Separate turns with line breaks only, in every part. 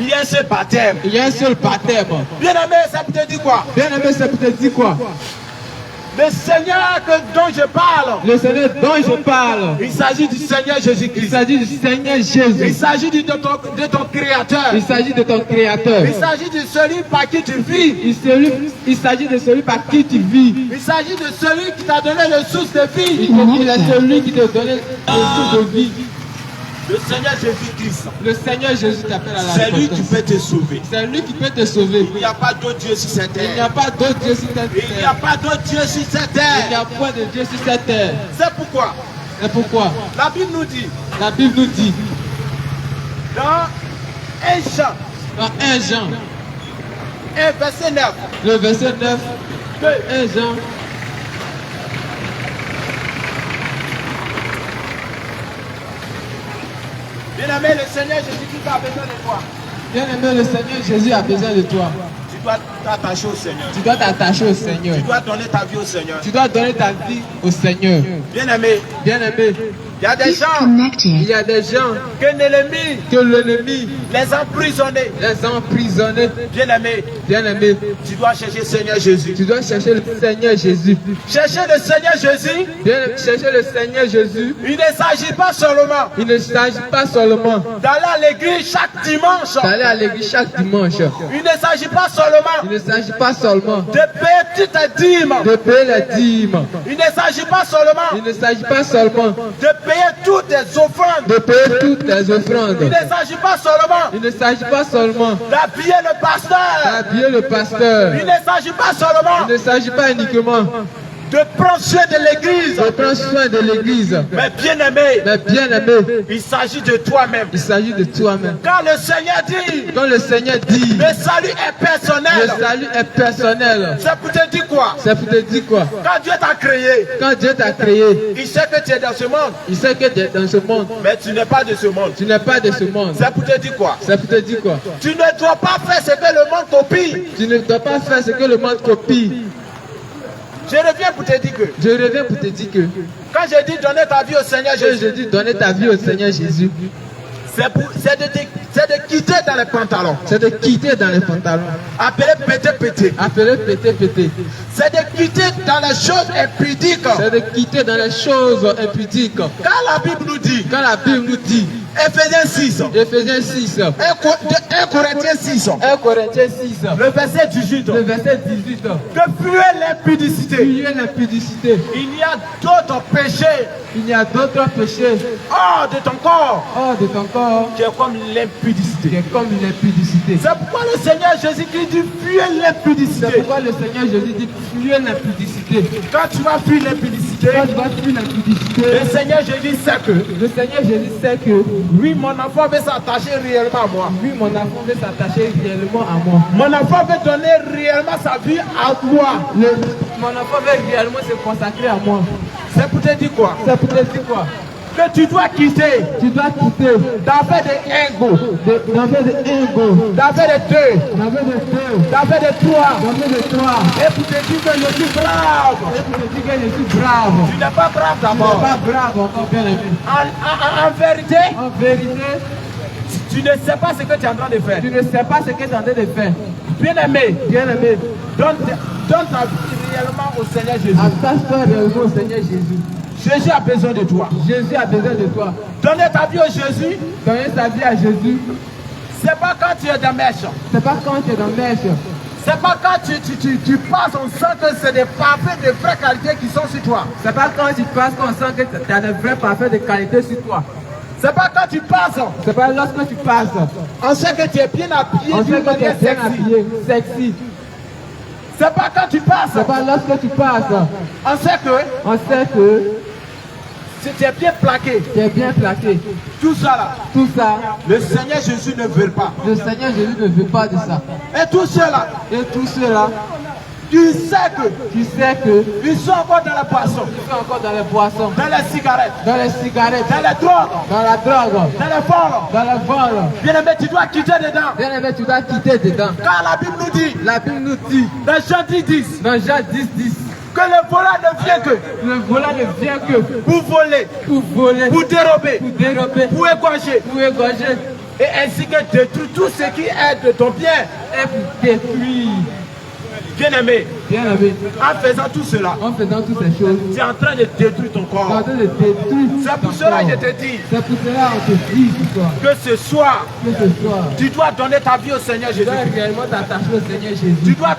Il y a un seul baptême.
Il y a un seul baptême.
Bien-aimé, ça peut te dire quoi?
Bien-aimé, ça peut te dire quoi?
Le Seigneur dont je parle.
Le Seigneur dont je parle.
Il s'agit du Seigneur Jésus-Christ.
Il s'agit du Seigneur Jésus.
Il s'agit de ton Créateur.
Il s'agit de ton Créateur.
Il s'agit de celui par qui tu vis.
Il s'agit de celui par qui tu vis.
Il s'agit de celui qui t'a donné le source de vie.
Il est celui qui t'a donné le source de vie.
Le Seigneur Jésus-Christ.
Le Seigneur Jésus t'appelle à la
C'est lui
repentance.
qui peut te sauver.
C'est lui qui peut te sauver.
Il n'y a pas d'autre Dieu sur cette terre.
Il n'y a pas d'autre Dieu sur cette terre.
Il n'y a pas d'autre Dieu sur cette
Il n'y
terre.
a point de Dieu sur cette terre.
C'est pourquoi
C'est pourquoi
la Bible nous dit
la Bible nous dit
dans 1 Jean,
dans 1 Jean,
1 verset 9,
le verset 9,
que
1 Jean,
bien-aimé, le Seigneur Jésus-Christ a besoin de toi.
bien-aimé, le Seigneur Jésus a besoin de toi.
Tu dois t'attacher au Seigneur.
Tu dois t'attacher au Seigneur.
Tu dois donner ta vie au Seigneur.
Tu dois donner ta vie au Seigneur.
Bien-aimé,
Bien-aimé,
il y a des gens
il y a des gens
que l'ennemi
que l'ennemi
les a emprisonnés.
les a emprisonnés.
Bien-aimé,
Bien-aimé,
tu dois chercher le Seigneur Jésus.
tu dois chercher le Seigneur Jésus.
Chercher le Seigneur Jésus,
Chercher le Seigneur Jésus.
il ne s'agit pas seulement
Il ne s'agit pas seulement
d'aller à l'église chaque dimanche.
d'aller à l'église chaque dimanche.
Il ne s'agit pas seulement
Il ne s'agit pas seulement
de payer toutes tes dîmes.
de payer les dîmes.
Il ne s'agit pas seulement
Il ne s'agit pas seulement
de payer toutes tes offrandes.
de payer toutes les offrandes.
Il ne s'agit pas seulement
Il ne s'agit pas seulement
d'habiller le pasteur.
d'habiller le pasteur.
Il ne s'agit pas seulement
Il ne s'agit pas uniquement
de prendre soin de l'église.
de prendre soin de l'église.
Mais bien aimé,
Mais bien aimé,
il s'agit de toi-même.
il s'agit de toi-même.
Quand le Seigneur dit,
Quand le Seigneur dit
le salut est
le
personnel,
salut est personnel,
c'est pour te dire quoi?
c'est pour te dire quoi?
Quand Dieu t'a créé,
Quand Dieu t'a créé,
il sait que tu es dans ce monde,
il sait que tu es dans ce monde.
mais tu n'es pas de ce monde.
Tu n'es pas de ce monde.
C'est pour te dire quoi?
C'est pour te dire quoi?
Tu ne dois pas faire ce que le monde copie.
Tu ne dois pas faire ce que le monde copie.
Je reviens pour te dire que
Je reviens pour te dire que
quand je dis donner ta vie au Seigneur
je
Jésus,
dis donner ta vie au Seigneur Jésus,
c'est de quitter dans les pantalons.
c'est de quitter dans les pantalons.
Appelé pété.
Appelé pété.
C'est de quitter dans les choses impudiques.
C'est de quitter dans les choses impudiques.
Quand la Bible nous dit,
Quand la Bible nous dit,
Éphésiens 6,
Ephésiens 6,
1 Corinthiens 6,
1 Corinthiens 6,
le verset 18,
le verset 18,
que fuyez l'impudicité.
fuyez l'impudicité.
Il y a d'autres péchés
Il y a d'autres péchés
hors de ton corps
hors de ton corps
qui est comme
qui
l'impudicité.
est comme l'impudicité.
C'est pourquoi le Seigneur Jésus-Christ dit fuyez
C'est
l'impudicité.
pourquoi le Seigneur Jésus dit fuyez l'impudicité.
Quand tu vas fuir l'impudicité,
Quand tu vas fuir l'impudicité,
le Seigneur Jésus sait que
le Seigneur Jésus sait que
oui, mon enfant veut s'attacher réellement à moi.
lui, mon enfant, veut s'attacher réellement à moi.
Mon enfant veut donner réellement sa vie à moi.
Mon enfant veut réellement se consacrer à moi.
C'est pour te dire quoi?
C'est pour te dire quoi?
Que tu dois quitter
Tu dois quitter
d'affaires de ego,
d'affaires de ego,
d'affaires de deux,
d'affaires de peur,
d'affaires de toi.
d'affaires de toi.
Et pour te dire que je suis brave.
Et pour te dire que je suis brave.
Tu n'es pas brave
Tu n'es
d'abord.
pas brave encore, bien aimé.
En vérité,
En vérité,
tu ne sais pas ce que tu es en train de faire.
tu ne sais pas ce que tu es en train de faire.
Bien aimé,
Bien aimé,
donne ta vie réellement au Seigneur Jésus.
attache-toi réellement au Seigneur Jésus.
Jésus a besoin de toi.
Jésus a besoin de toi.
Donner ta vie au Jésus,
Donner ta vie à Jésus,
c'est pas quand tu es dans mèche.
c'est pas quand tu es dans mèche.
C'est pas quand tu passes, on sent que c'est des parfaits de vraies qualités qui sont sur toi.
C'est pas quand tu passes qu'on sent que tu as des vrais parfaits de qualité sur toi.
C'est pas quand tu passes,
C'est pas lorsque tu passes.
on sait que tu es bien habillé
On sait
d'une
que tu es
manière
bien
sexy.
habillé, sexy.
C'est pas quand tu passes,
C'est pas lorsque tu passes.
on sait que
On sait que
tu es bien plaqué.
tu es bien plaqué.
Tout ça là,
Tout ça,
le Seigneur Jésus ne veut pas.
le Seigneur Jésus ne veut pas de ça.
Et tout cela,
Et tout cela,
tu sais que
tu sais que
ils sont encore dans la poisson,
tu fais encore dans les boissons,
dans les cigarettes,
dans les cigarettes,
dans les drogues,
dans la drogue,
dans les vols.
dans le vol.
Bien aimé, tu dois quitter dedans.
Bien aimé, tu dois quitter dedans.
Car la Bible nous dit,
La Bible nous dit,
dans Jean 10,
dans Jean 10,
que le volant ne vient que
le volant ne vient que
pour voler,
pour voler,
pour dérober,
pour dérober,
pour égorger.
pour égorger.
Et ainsi que détruire tout ce qui est de ton bien.
Et pour détruire.
Bien-aimé,
Bien-aimé,
en faisant tout cela,
en faisant toutes ces choses,
tu es en train de détruire ton
tu es en
corps.
train de détruire.
C'est pour
ton
cela que
corps.
je te dis
C'est pour cela qu'on te dit ce soir.
que ce soir,
Que ce soir,
tu dois donner ta vie au Seigneur
tu
Jésus.
dois réellement t'attacher au Seigneur
Tu
Jésus.
dois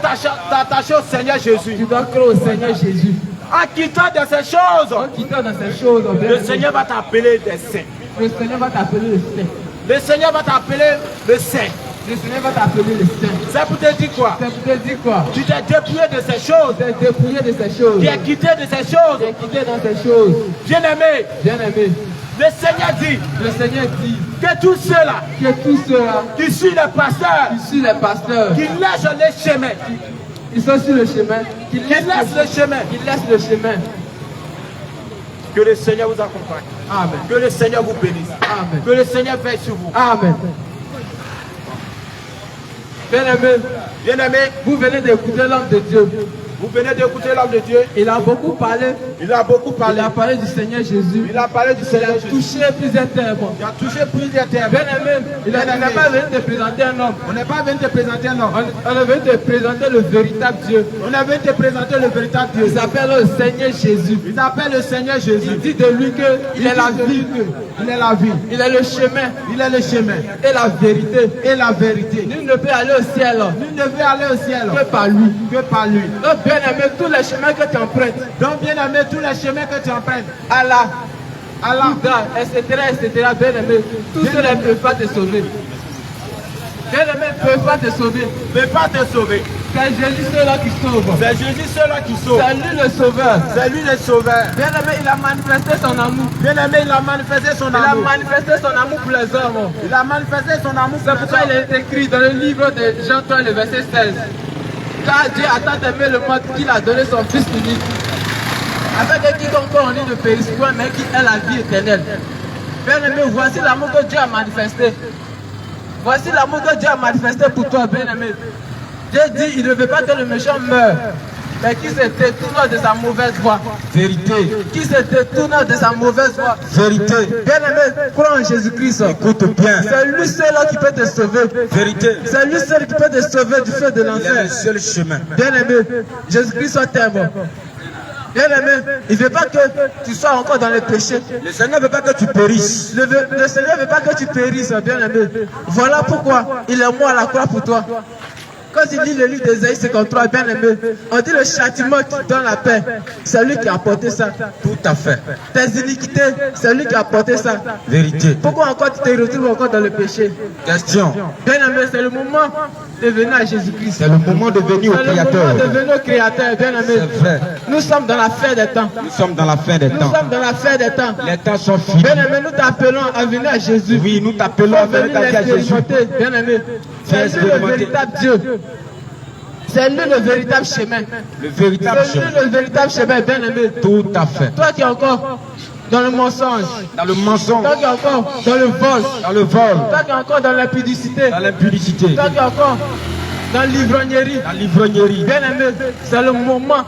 t'attacher au Seigneur Jésus.
Tu dois croire au Seigneur Jésus.
En quittant de ces choses,
En quittant dans ces choses,
le Seigneur va t'appeler des saints.
le Seigneur va t'appeler le Saint.
Le Seigneur va t'appeler le saint.
Le Seigneur va t'appeler le Saint.
C'est pour te dire quoi?
C'est pour te dire quoi?
Tu t'es dépouillé de ces choses.
Tu es dépouillé de ces choses.
Tu es quitté de ces choses.
Tu es quitté dans ces choses.
Bien-aimé,
Bien-aimé,
le Seigneur dit
le Seigneur dit
que tous ceux-là
que tous ceux-là
qui suivent les pasteurs,
qui suivent les pasteurs,
qui lâchent les chemins,
ils sont sur le chemin, qui
qui laissent le chemin,
laissent le chemin.
que le Seigneur vous accompagne.
Amen.
Que le Seigneur vous bénisse.
Amen.
Que le Seigneur veille sur vous.
Amen. Bien-aimé,
Bien-aimé,
vous venez d'écouter l'homme de Dieu.
vous venez d'écouter l'homme de Dieu.
Il a beaucoup parlé.
Il a beaucoup
Il
parlé.
a parlé du Seigneur Jésus.
Il a parlé du
Il
Seigneur
a
Jésus.
touché plusieurs termes.
Il a touché plusieurs termes.
Bien-aimé, il n'est pas venu te présenter un homme.
On n'est pas venu te présenter un homme.
On est venu te présenter le véritable Dieu.
On est venu te présenter le véritable Dieu.
Il s'appelle le Seigneur Jésus.
Il s'appelle le Seigneur Jésus.
Il dit de lui qu'il est la vie.
Il est la vie.
Il est le chemin
Il est le chemin
et la vérité.
et la vérité.
Nul ne peut aller au ciel
Nul ne veut aller au ciel
que par lui.
que par lui.
Donc, bien-aimé, tous les chemins que tu empruntes,
Donc, bien aimé, tous les chemins que tu empruntes,
Allah,
Allah,
Bouddha, etc., bien-aimé, tous ceux-là ne peuvent pas te sauver. Bien-aimé, ne peuvent pas te sauver.
ne peut pas te sauver.
C'est Jésus ceux-là qui sauve.
C'est Jésus celui qui sauve.
C'est lui le sauveur.
C'est lui le sauveur.
Bien-aimé, il a manifesté son amour.
Bien aimé, il a manifesté son
Il a
amour.
manifesté son amour pour les hommes.
Il a manifesté son amour.
C'est pourquoi il est écrit dans le livre de Jean 3, le verset 16. Car Dieu a tant aimé le monde qu'il a donné son Fils unique. Afin que quiconque en lui ne périsse point, mais qu'il ait la vie éternelle. Bien-aimé, voici l'amour que Dieu a manifesté. Voici l'amour que Dieu a manifesté pour toi, bien-aimé. Dieu dit, il ne veut pas que le méchant meure, mais qu'il se détourne de sa mauvaise voie.
Vérité,
Qui se détourne de sa mauvaise voie.
vérité,
Bien-aimé, crois en Jésus-Christ.
écoute bien.
C'est lui seul qui peut te sauver.
Vérité,
C'est lui seul qui peut te sauver du feu de
il est
l'enfer.
le seul chemin.
Bien-aimé, Jésus-Christ t'aime. Bien-aimé, il ne veut pas que tu sois encore dans le péché.
Le Seigneur ne veut pas que tu périsses.
Le Seigneur ne veut pas que tu périsses, bien-aimé. Voilà pourquoi il est mort à la croix pour toi. Quand il lit le livre d'Ésaïe 53, bien-aimé, on dit le châtiment qui donne la paix. C'est lui qui a apporté ça.
Tout à fait.
Tes iniquités, c'est lui qui a apporté ça.
Vérité.
Pourquoi encore tu te retrouves encore dans le péché?
Question.
Bien-aimé, c'est le moment de venir à Jésus-Christ.
C'est le moment de venir au
C'est le
Créateur.
moment de venir au Créateur, bien-aimé.
C'est vrai.
Nous sommes dans la fin des temps.
Nous sommes dans la fin des
Nous
temps.
sommes dans la fin des temps.
Les temps sont finis.
Bien-aimé, nous t'appelons à venir à Jésus.
Oui, nous t'appelons à
Faut venir
venir à Jésus.
l'expérimenter, bien-aimé. C'est lui le
expérimenter.
véritable Dieu. C'est lui le véritable chemin.
Le véritable
C'est lui
chemin.
le véritable chemin, bien-aimé.
Tout à fait.
Toi qui es encore dans le mensonge,
Dans le mensonge,
toi qui es encore dans le vol,
dans le vol,
toi qui es encore dans l'impudicité,
dans l'impudicité,
toi qui es encore dans l'ivrognerie,
dans l'ivrognerie.
bien-aimé, c'est le moment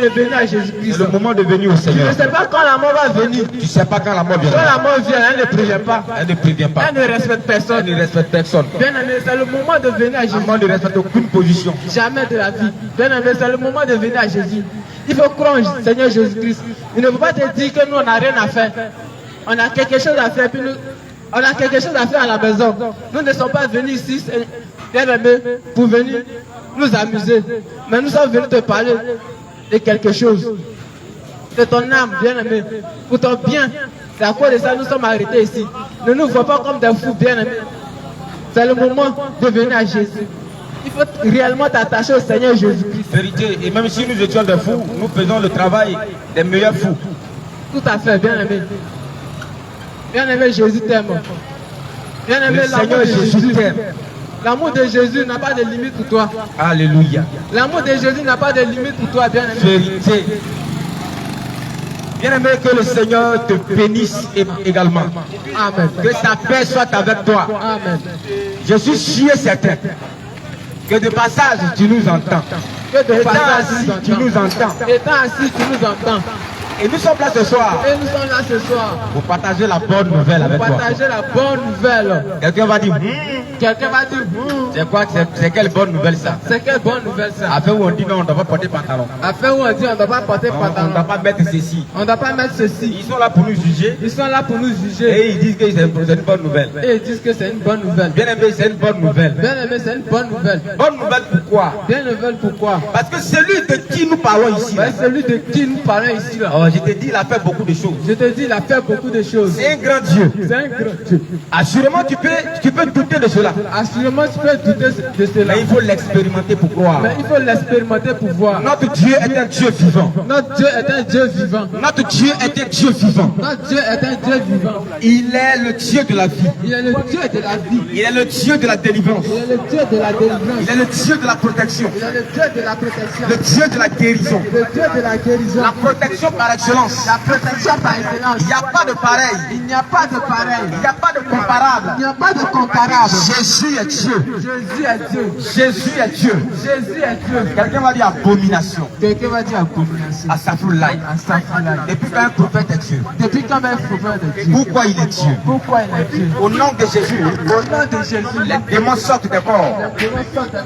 de venir à Jésus-Christ.
C'est le moment de venir au
Je
Seigneur.
ne sais pas quand la mort va venir.
Tu ne sais pas quand la mort
Quand
viendra.
la mort vient, elle ne prévient pas.
Elle ne prévient pas.
Elle ne respecte personne.
Elle ne respecte personne.
Bien-aimé, c'est le moment de venir à
La
Jésus.
mort ne respecte aucune position.
Jamais de la vie. Bien-aimé, c'est le moment de venir à Jésus. Il faut croire en Seigneur Jésus-Christ. Il ne faut pas te dire que nous, on n'a rien à faire. On a quelque chose à faire, puis nous, on a quelque chose à faire à la maison. Nous ne sommes pas venus ici, bien-aimé, pour venir nous amuser. Mais nous sommes venus te parler de quelque chose. De ton âme, bien-aimé. Pour ton bien. C'est à cause de ça que nous sommes arrêtés ici. Ne nous vois pas comme des fous, bien-aimés. C'est le moment de venir à Jésus. Il faut réellement t'attacher au Seigneur Jésus-Christ.
Vérité. Et même si nous étions des fous, nous faisons le travail des meilleurs fous.
Tout à fait, bien-aimé. Bien-aimé, Jésus t'aime. Bien-aimé,
Le
l'amour
Seigneur
de
Jésus
Jésus.
t'aime.
L'amour de Jésus n'a pas de limite pour toi.
Alléluia.
L'amour de Jésus n'a pas de limite pour toi, bien-aimé.
Vérité. Bien aimé, que le Seigneur te bénisse également.
Amen.
Que sa paix soit avec toi.
Amen.
Je suis sûr et certain que de passage tu nous entends.
Que de
Étant
passage,
assis, tu nous entends.
Étant assis, tu nous entends.
Et nous sommes là ce soir
Et nous sommes là ce soir
pour partager la bonne nouvelle avec
pour
toi.
partager la bonne nouvelle.
Quelqu'un va dire,
Quelqu'un va dire,
c'est quoi, c'est quelle bonne nouvelle ça?
c'est quelle bonne nouvelle ça?
Après où on dit non, on ne doit pas porter pantalon.
Après où on dit on ne doit pas porter
On ne
pantalon.
doit pas mettre ceci.
On ne doit pas mettre ceci.
Ils sont là pour nous juger
Ils sont là pour nous juger.
et ils disent que c'est une bonne nouvelle.
Et ils disent que c'est une bonne nouvelle.
Bien aimé, c'est une bonne nouvelle.
Bien aimé, c'est une bonne nouvelle.
Bonne nouvelle pourquoi?
Bien nouvelle pourquoi?
Parce que celui de qui nous parlons ici, là,
Celui de qui nous parlons ici là.
oh, je te dis, il a fait beaucoup de choses.
Je te dis, il a fait beaucoup de choses.
C'est un grand Dieu.
C'est un grand Dieu.
Assurément, tu peux douter de cela.
Assurément, tu peux douter de cela.
Mais il faut l'expérimenter pour croire.
Mais il faut l'expérimenter pour voir.
Notre Dieu est un Dieu vivant.
Notre Dieu est un Dieu vivant.
Notre Dieu est un Dieu vivant.
Notre Dieu est un Dieu vivant.
Il est le Dieu de la vie.
Il est le Dieu de la vie.
Il est le Dieu de la délivrance.
Il est le Dieu de la délivrance.
Il est le Dieu de la protection.
Il est le Dieu de la protection.
Le Dieu de la guérison.
Le Dieu de la guérison.
La protection par excellence.
La protection par excellence.
Il n'y a pas de pareil.
Il n'y a pas de pareil.
Il n'y a pas de comparable.
Il n'y a pas de comparable.
Jésus est Dieu.
Jésus est Dieu.
Jésus est Dieu.
Jésus est Dieu.
Quelqu'un va dire abomination.
Quelqu'un va dire abomination.
Astaghfirullah.
Astaghfirullah.
Depuis quand un prophète est Dieu?
Depuis quand même prophète de Dieu?
Pourquoi il est Dieu?
Pourquoi il est Dieu?
Au nom de Jésus,
Au nom de Jésus,
les démons sortent des corps.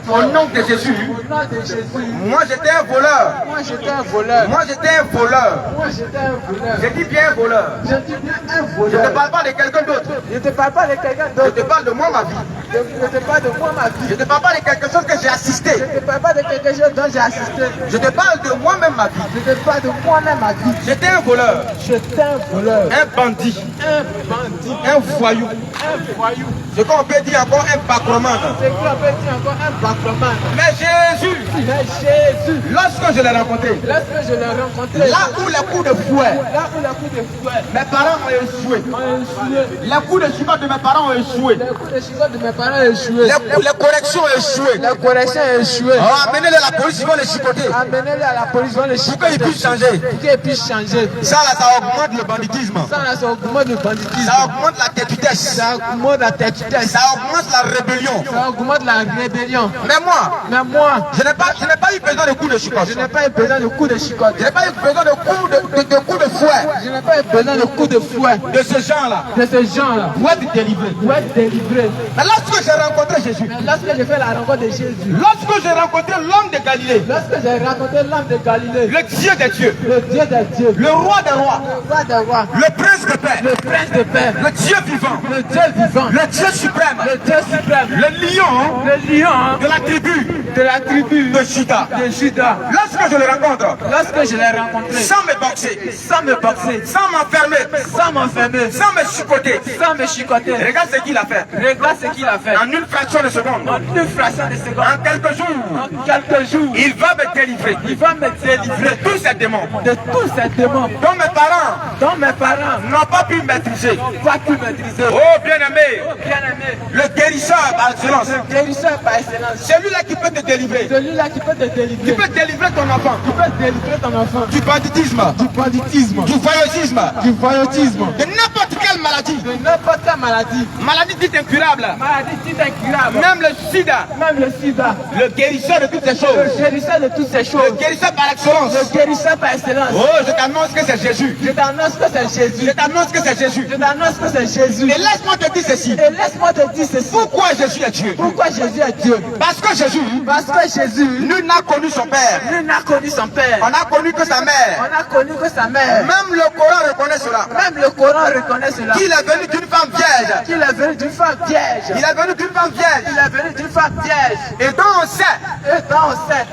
Au nom de Jésus,
Au nom de Jésus,
moi j'étais un voleur.
moi j'étais un voleur.
Moi j'étais un voleur.
Moi j'étais un voleur.
Je dis bien un voleur.
Je dis bien un
Je ne
voleur.
parle pas de quelqu'un d'autre.
Je ne te parle pas de quelqu'un
Je
d'autre.
te parle de moi, ma vie.
Je ne te parle de moi, ma vie.
Je ne te parle pas de quelque chose que j'ai assisté.
Je ne te parle pas de quelque chose dont j'ai assisté.
Je te parle de moi-même, ma vie.
Je te parle de moi-même, ma vie.
J'étais un voleur,
J'étais un voleur.
un bandit,
Un bandit.
un voyou.
Un voyou.
Ce qu'on peut dire encore un bacromane.
C'est qu'on peut dire encore un bacromane.
Mais Jésus,
Mais Jésus,
lorsque je l'ai rencontré,
lorsque je l'ai rencontré,
là où les coups de fouet,
là où le coup de fouet,
mes parents ont échoué.
on a échoué.
Les coups de chicotte de mes parents ont échoué.
Les coups de chicotte de mes parents ont échoué.
Les corrections ont échoué.
La correction a échoué.
Oh, amenez-les à la police, ils vont les chicoter.
Amenez-les à la police, on les
Pour qu'ils puissent changer.
Pour qu'ils puissent changer.
Ça, là, ça augmente le banditisme.
Ça, là, ça augmente le banditisme.
Ça augmente la têtutesse.
Ça augmente la têtutesse.
Ça augmente la rébellion.
Ça augmente la rébellion.
Mais moi,
Mais moi,
je n'ai pas eu besoin de coups de chicotte.
je n'ai pas eu besoin de coups de chicotte.
Je n'ai pas eu besoin de coups de fouet.
Je n'ai pas eu besoin de coups de fouet
De ce genre-là.
de ces gens-là.
Pour être délivré.
Pour être délivré.
Mais lorsque j'ai rencontré Jésus,
Mais lorsque j'ai fait la rencontre de Jésus,
lorsque j'ai rencontré l'homme de Galilée,
lorsque j'ai rencontré l'homme de Galilée,
le Dieu des dieux,
le Dieu des dieux,
le roi des rois,
le roi des rois,
le prince de paix,
le prince de paix,
le Dieu vivant,
le Dieu vivant,
le Dieu suprême,
le Dieu suprême,
le lion
le lion
de la tribu
de la tribu
de Juda.
de Juda.
Lorsque je le rencontre,
Lorsque je l'ai rencontré,
sans me boxer,
sans me boxer,
sans m'enfermer,
sans m'enfermer,
sans me chicoter,
sans me chicoter,
regarde ce qu'il a fait.
regarde ce qu'il a fait.
En une fraction de seconde,
En une fraction de seconde,
en quelques jours,
en quelques jours,
il va me délivrer
il va me délivrer
de tous ces démons
de tous ces démons
dont mes parents
dont mes parents
n'ont pas pu maîtriser.
n'ont pas pu maîtriser.
Oh bien-aimé,
Bien aimé,
le guérisseur par excellence,
le guérisseur par excellence,
celui-là qui peut te délivrer,
celui-là qui peut te
qui
délivrer,
peut délivrer ton enfant
qui peut délivrer ton enfant
du banditisme,
du banditisme,
du voyeurisme,
du voyoutisme,
de n'importe quelle maladie,
de n'importe quelle maladie,
maladie dite incurable,
maladie dite incurable,
même le sida,
même le sida,
le guérisseur de toutes ces
le
choses,
guérisseur de toutes ces
le
choses,
guérisseur par excellence.
le guérisseur par excellence.
Oh, je t'annonce que c'est Jésus.
Je t'annonce que c'est Jésus.
Je t'annonce que c'est Jésus.
Je t'annonce que c'est Jésus.
Et laisse-moi te dire ceci.
Et laisse-moi te dire ceci.
Pourquoi Jésus est Dieu?
Pourquoi Jésus est Dieu?
Parce que Jésus,
Parce que Jésus,
nul n'a connu son Père.
nul n'a connu son Père.
On n'a connu que sa mère.
On a connu que sa mère.
Même le Coran reconnaît cela.
Même le Coran reconnaît cela.
Qu'il est venu d'une femme vierge.
Qu'il est venu d'une femme vierge.
Il est venu d'une femme vierge.
Il est venu d'une femme vierge.
Et dont on sait,
Et donc on sait,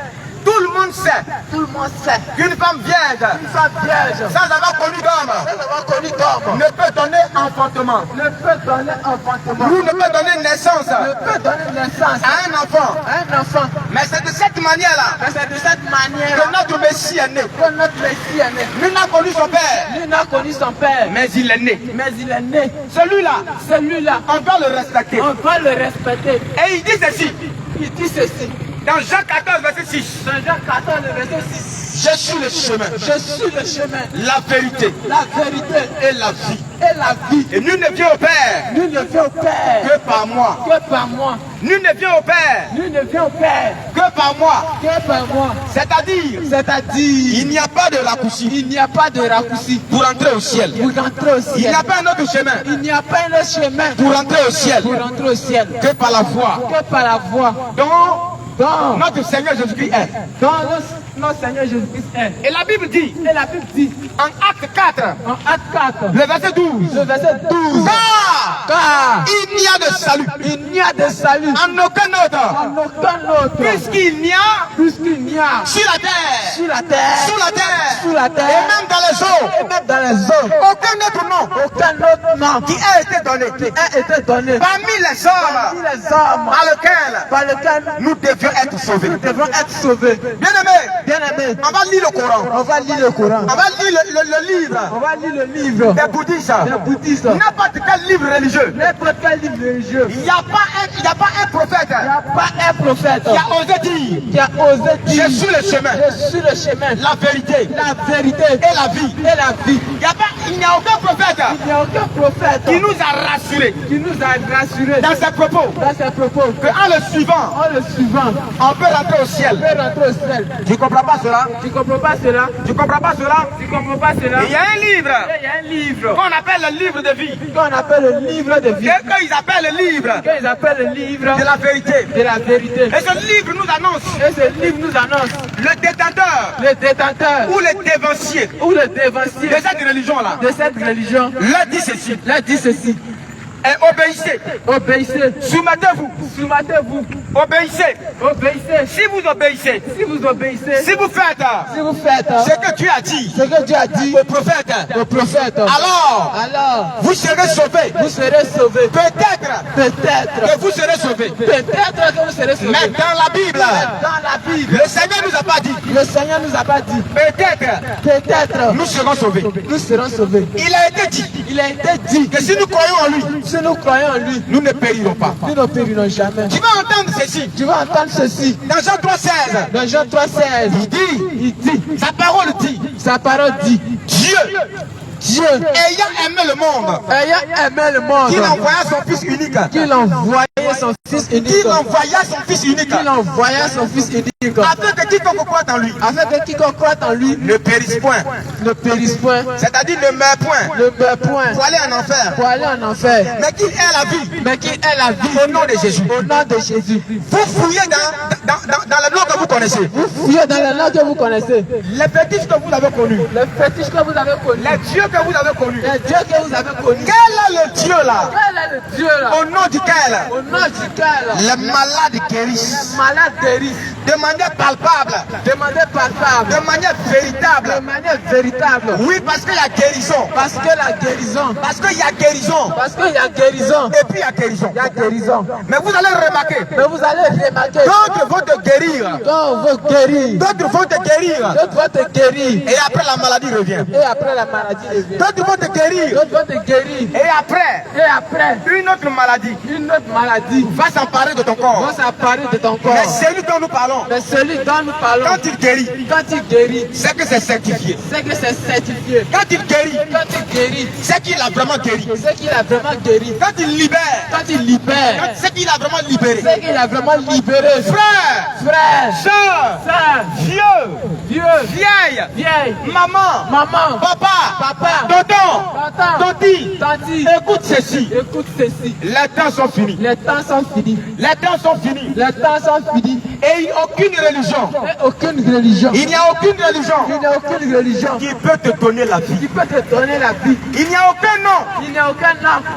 tout le monde sait,
tout le monde sait,
qu'une femme vierge,
une femme vierge,
sans avoir connu d'homme,
sans avoir connu d'homme,
ne peut donner enfantement.
ne peut donner enfantement.
Ou ne peut donner naissance
Ne peut donner naissance
à un enfant.
à un enfant.
Mais c'est de cette manière-là
Mais c'est de cette manière
que notre Messie est né.
que notre Messie est né.
Nul n'a connu son Père,
Lui n'a connu son Père,
mais il est né.
mais il est né.
Celui-là,
Celui-là,
on doit le respecter.
on doit le respecter.
Et il dit ceci.
Il dit ceci.
Dans Jean 14, verset 6.
Dans Jean 14, verset 6.
Je suis le chemin.
Je suis le chemin.
La vérité.
La vérité.
Et la vie.
Et la vie.
Et nul ne vient au Père.
Nul ne vient au Père.
Que par moi.
Que par moi.
Nul ne vient au Père.
Nul ne vient au Père.
Que par moi.
Que par moi.
C'est-à-dire.
Il
n'y a pas de raccourci.
Il n'y a pas de raccourci.
Pour entrer au ciel.
Pour entrer au ciel.
Il n'y a pas un autre chemin.
Il n'y a pas un autre chemin.
Pour entrer au ciel.
Pour entrer au ciel.
Que par la foi.
Que par la foi.
Donc, notre Seigneur Jésus-Christ est.
Donc, notre Seigneur Jésus-Christ est.
Et la Bible dit.
Et la Bible dit.
En acte 4.
En acte 4.
Le verset 12.
Le verset 12. Car
il n'y a de salut.
Il n'y a de salut.
En aucun autre.
En aucun autre.
Puisqu'il n'y a. Sur la terre.
Sur la terre.
Sous la terre.
Sous la terre.
Et même dans les eaux.
Et même dans les eaux.
Aucun autre nom.
Aucun autre nom.
Qui a été donné.
Qui a été donné.
Parmi les hommes. Par lequel nous devions être sauvés.
Nous devons être sauvés.
Bien aimé.
Bien aimé.
On va lire le Coran.
On va lire le Coran.
On va lire le livre.
On va lire le livre.
Des bouddhistes.
Des bouddhistes.
N'importe quel livre religieux.
N'importe quel livre religieux.
Il n'y a pas un prophète.
Il n'y a pas un prophète.
Qui a osé dire.
Qui a osé dire.
Je suis le chemin.
Je suis le chemin.
La vérité.
La vérité.
Et la vie.
Et la vie.
Il n'y a aucun prophète.
Il n'y a aucun prophète.
Qui nous a rassurés.
Qui nous a rassurés.
Dans ses propos.
Dans ses propos.
Que en le suivant.
En le suivant.
On peut rentrer au ciel.
On peut rentrer au ciel.
Tu comprends pas cela?
Tu comprends pas cela?
Tu comprends pas cela?
Tu comprends pas cela?
Il y a un livre.
Il y a un livre.
Qu'on appelle le livre de vie.
Qu'on appelle le livre de vie.
Qu'ils appellent le livre.
Qu'ils appellent le livre
de la vérité.
De la vérité.
Et ce livre nous annonce.
Et ce livre nous annonce.
Le détenteur.
Le détenteur.
Ou le dévancier.
Ou le dévancier.
De cette religion-là.
De cette religion.
Leur dit ceci.
Leur dit ceci.
Et obéissez.
Obéissez.
Soumettez-vous.
Soumettez-vous.
Obéissez.
Obéissez.
Si vous obéissez.
Si vous obéissez.
Si vous faites.
Si vous faites.
Ce que Dieu a dit.
Ce que Dieu a dit.
Au prophète.
Au prophète.
Alors. Vous serez sauvés.
Vous serez sauvés.
Peut-être. Que vous serez sauvés.
Peut-être que vous serez sauvés.
Mais dans la Bible.
Dans la Bible.
Le Seigneur nous a pas dit.
Le Seigneur nous a pas dit. Peut-être.
Nous serons sauvés.
Nous serons sauvés.
Il a été dit.
Il a été dit.
Que si nous croyons en lui.
Si nous croyons en lui.
Nous ne périrons pas.
Nous ne périrons jamais.
Tu vas entendre ceci.
Tu vas entendre ceci.
Dans Jean 3,16.
Dans Jean 3,16.
Il dit. Sa parole dit.
Sa parole dit. Dieu,
ayant aimé le monde, qu'il envoya son fils unique,
qu'il envoya son fils unique, afin que quiconque croit en lui,
ne périsse point, c'est-à-dire ne meurt point, pour aller en enfer, mais qu'il ait la vie, au nom de Jésus. Vous fouillez dans le nom que vous connaissez, les fétiches que vous avez connus, les dieux que vous avez connus. Quel est le Dieu là? Au nom duquel les malades guérissent. De manière palpable. De manière véritable. Oui, parce qu'il y a guérison. Parce qu'il y a guérison. Et puis il y a guérison. Mais vous allez remarquer. D'autres vont te guérir. D'autres vont te guérir. Et après la maladie revient. D'autres vont te guérir. Et après, une autre maladie va s'emparer de ton corps. Mais celui dont nous parlons, quand il guérit, c'est que c'est certifié. Quand il guérit, c'est qu'il a vraiment guéri. Quand il libère, c'est qu'il a vraiment libéré. Frère, soeur, vieux, vieille, maman, papa, tonton, tanti, écoute ceci. Les temps sont finis. Et aucune religion. Il n'y a aucune religion qui peut te donner la vie. Il n'y a aucun nom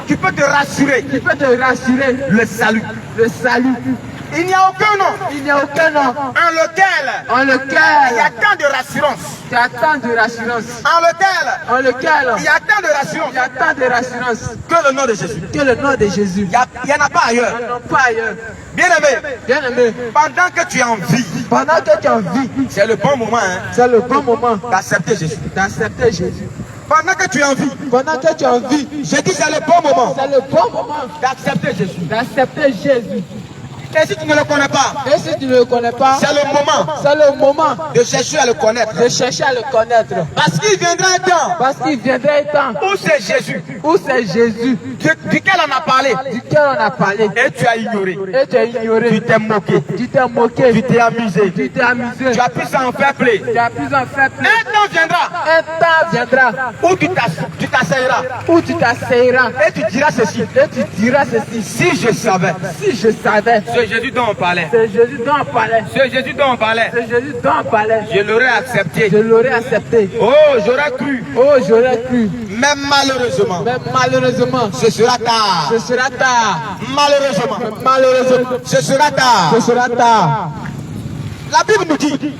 qui peut te rassurer. Le salut. Il n'y a aucun nom en lequel il y a tant de rassurance. En lequel il y a tant de rassurance. Que le nom de Jésus. Il n'y en a pas ailleurs. Bien aimé, pendant que tu es en vie, c'est le bon moment d'accepter Jésus. Pendant que tu es en vie, je dis c'est le bon moment d'accepter Jésus. Et si tu ne le connais pas,
Et si tu ne le connais pas,
c'est le moment de chercher à le connaître.
De chercher à le connaître.
Parce qu'il viendra un temps.
Parce qu'il viendra un temps
Où c'est Jésus.
où c'est Jésus
Duquel on a parlé.
duquel on a parlé.
Et tu as ignoré.
Et tu as ignoré.
Tu t'es moqué.
Tu t'es moqué.
Tu t'es amusé.
Tu t'es amusé.
Tu as pu s'en faire play.
Tu as pu en faire plus.
Un temps viendra
Un temps viendra
où tu t'asseilleras.
où tu t'asseilleras.
Et tu diras ceci.
Et tu diras ceci.
Si je savais.
Si je savais.
C'est Jésus dont on parlait.
C'est Jésus dont on parlait.
C'est Jésus dont on parlait.
C'est Jésus dont on parlait.
Je l'aurais accepté.
Je l'aurais accepté.
Oh, j'aurais cru.
Oh, j'aurais cru.
Mais malheureusement,
Mais malheureusement,
ce sera tard.
ce sera tard.
Malheureusement,
Malheureusement,
ce sera tard.
ce sera tard.
La Bible nous dit,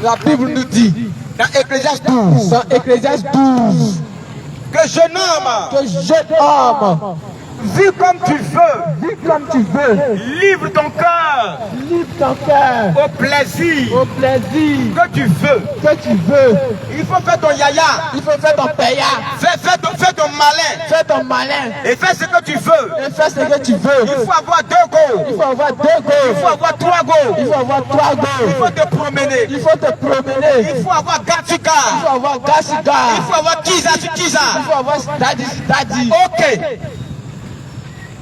La Bible nous dit,
dans Ecclésiaste 12,
dans Ecclésiaste 12,
que jeune homme,
que jeune homme,
vis comme tu veux,
vis comme tu veux,
livre ton cœur
livre ton cœur
au plaisir
au plaisir
que tu veux.
que tu veux.
Il faut faire ton yaya,
Il faut faire ton payard,
fais ton malin
fais ton malin
et fais ce que tu veux.
et fais ce que tu veux.
Il faut avoir 2 go,
Il faut avoir 2
il faut
go,
avoir 3 go,
il faut avoir 3
il
go,
faut te promener,
il faut te promener,
il faut avoir
il
Gatsuka,
faut avoir
il
Gasiga,
faut avoir Kiza,
il faut avoir Daddy.
Ok,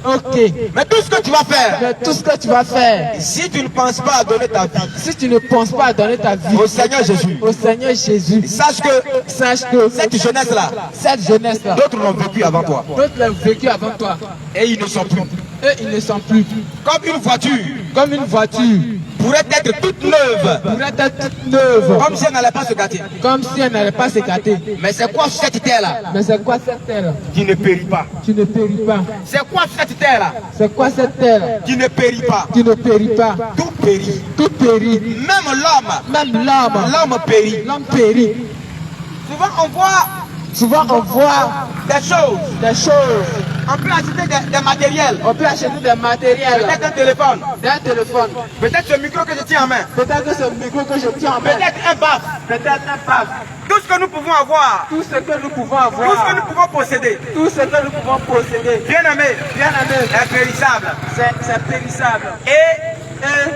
Ok.
mais tout ce que tu vas faire,
Mais tout ce que tu vas faire,
si tu ne penses pas à donner ta vie
si tu ne penses pas à donner ta vie
au Seigneur Jésus,
au Seigneur Jésus,
sache que
sache que
cette jeunesse-là,
cette jeunesse-là,
d'autres l'ont vécu avant toi
d'autres l'ont vécu avant toi.
et ils ne sont plus.
Eux, ils ne sont plus.
Comme une voiture
Comme une voiture
pourrait être toute neuve,
pourrait être toute neuve,
comme si elle n'allait pas se gâter.
comme si elle n'allait pas s'écarter.
Mais c'est quoi cette terre-là
Mais c'est quoi cette terre
qui ne périt pas?
qui ne périt pas?
C'est quoi cette terre-là
C'est quoi cette terre
qui ne périt pas?
qui ne périt pas?
Tout périt.
Tout périt.
Même l'homme,
Même l'homme
périt.
L'homme périt.
Souvent on voit
Souvent on voit
des choses.
des choses.
On peut acheter des matériels.
On peut acheter des matériels,
Peut-être un téléphone.
un téléphone.
Peut-être ce micro que je tiens en main.
Peut-être que ce micro que je tiens en main.
Peut-être un baf.
Peut-être un pave.
Tout ce que nous pouvons avoir.
Tout ce que nous pouvons
Tout ce que
avoir.
nous pouvons posséder.
Tout ce que nous pouvons posséder.
Bien aimé.
Bien aimé.
Est périssable.
C'est périssable.
Et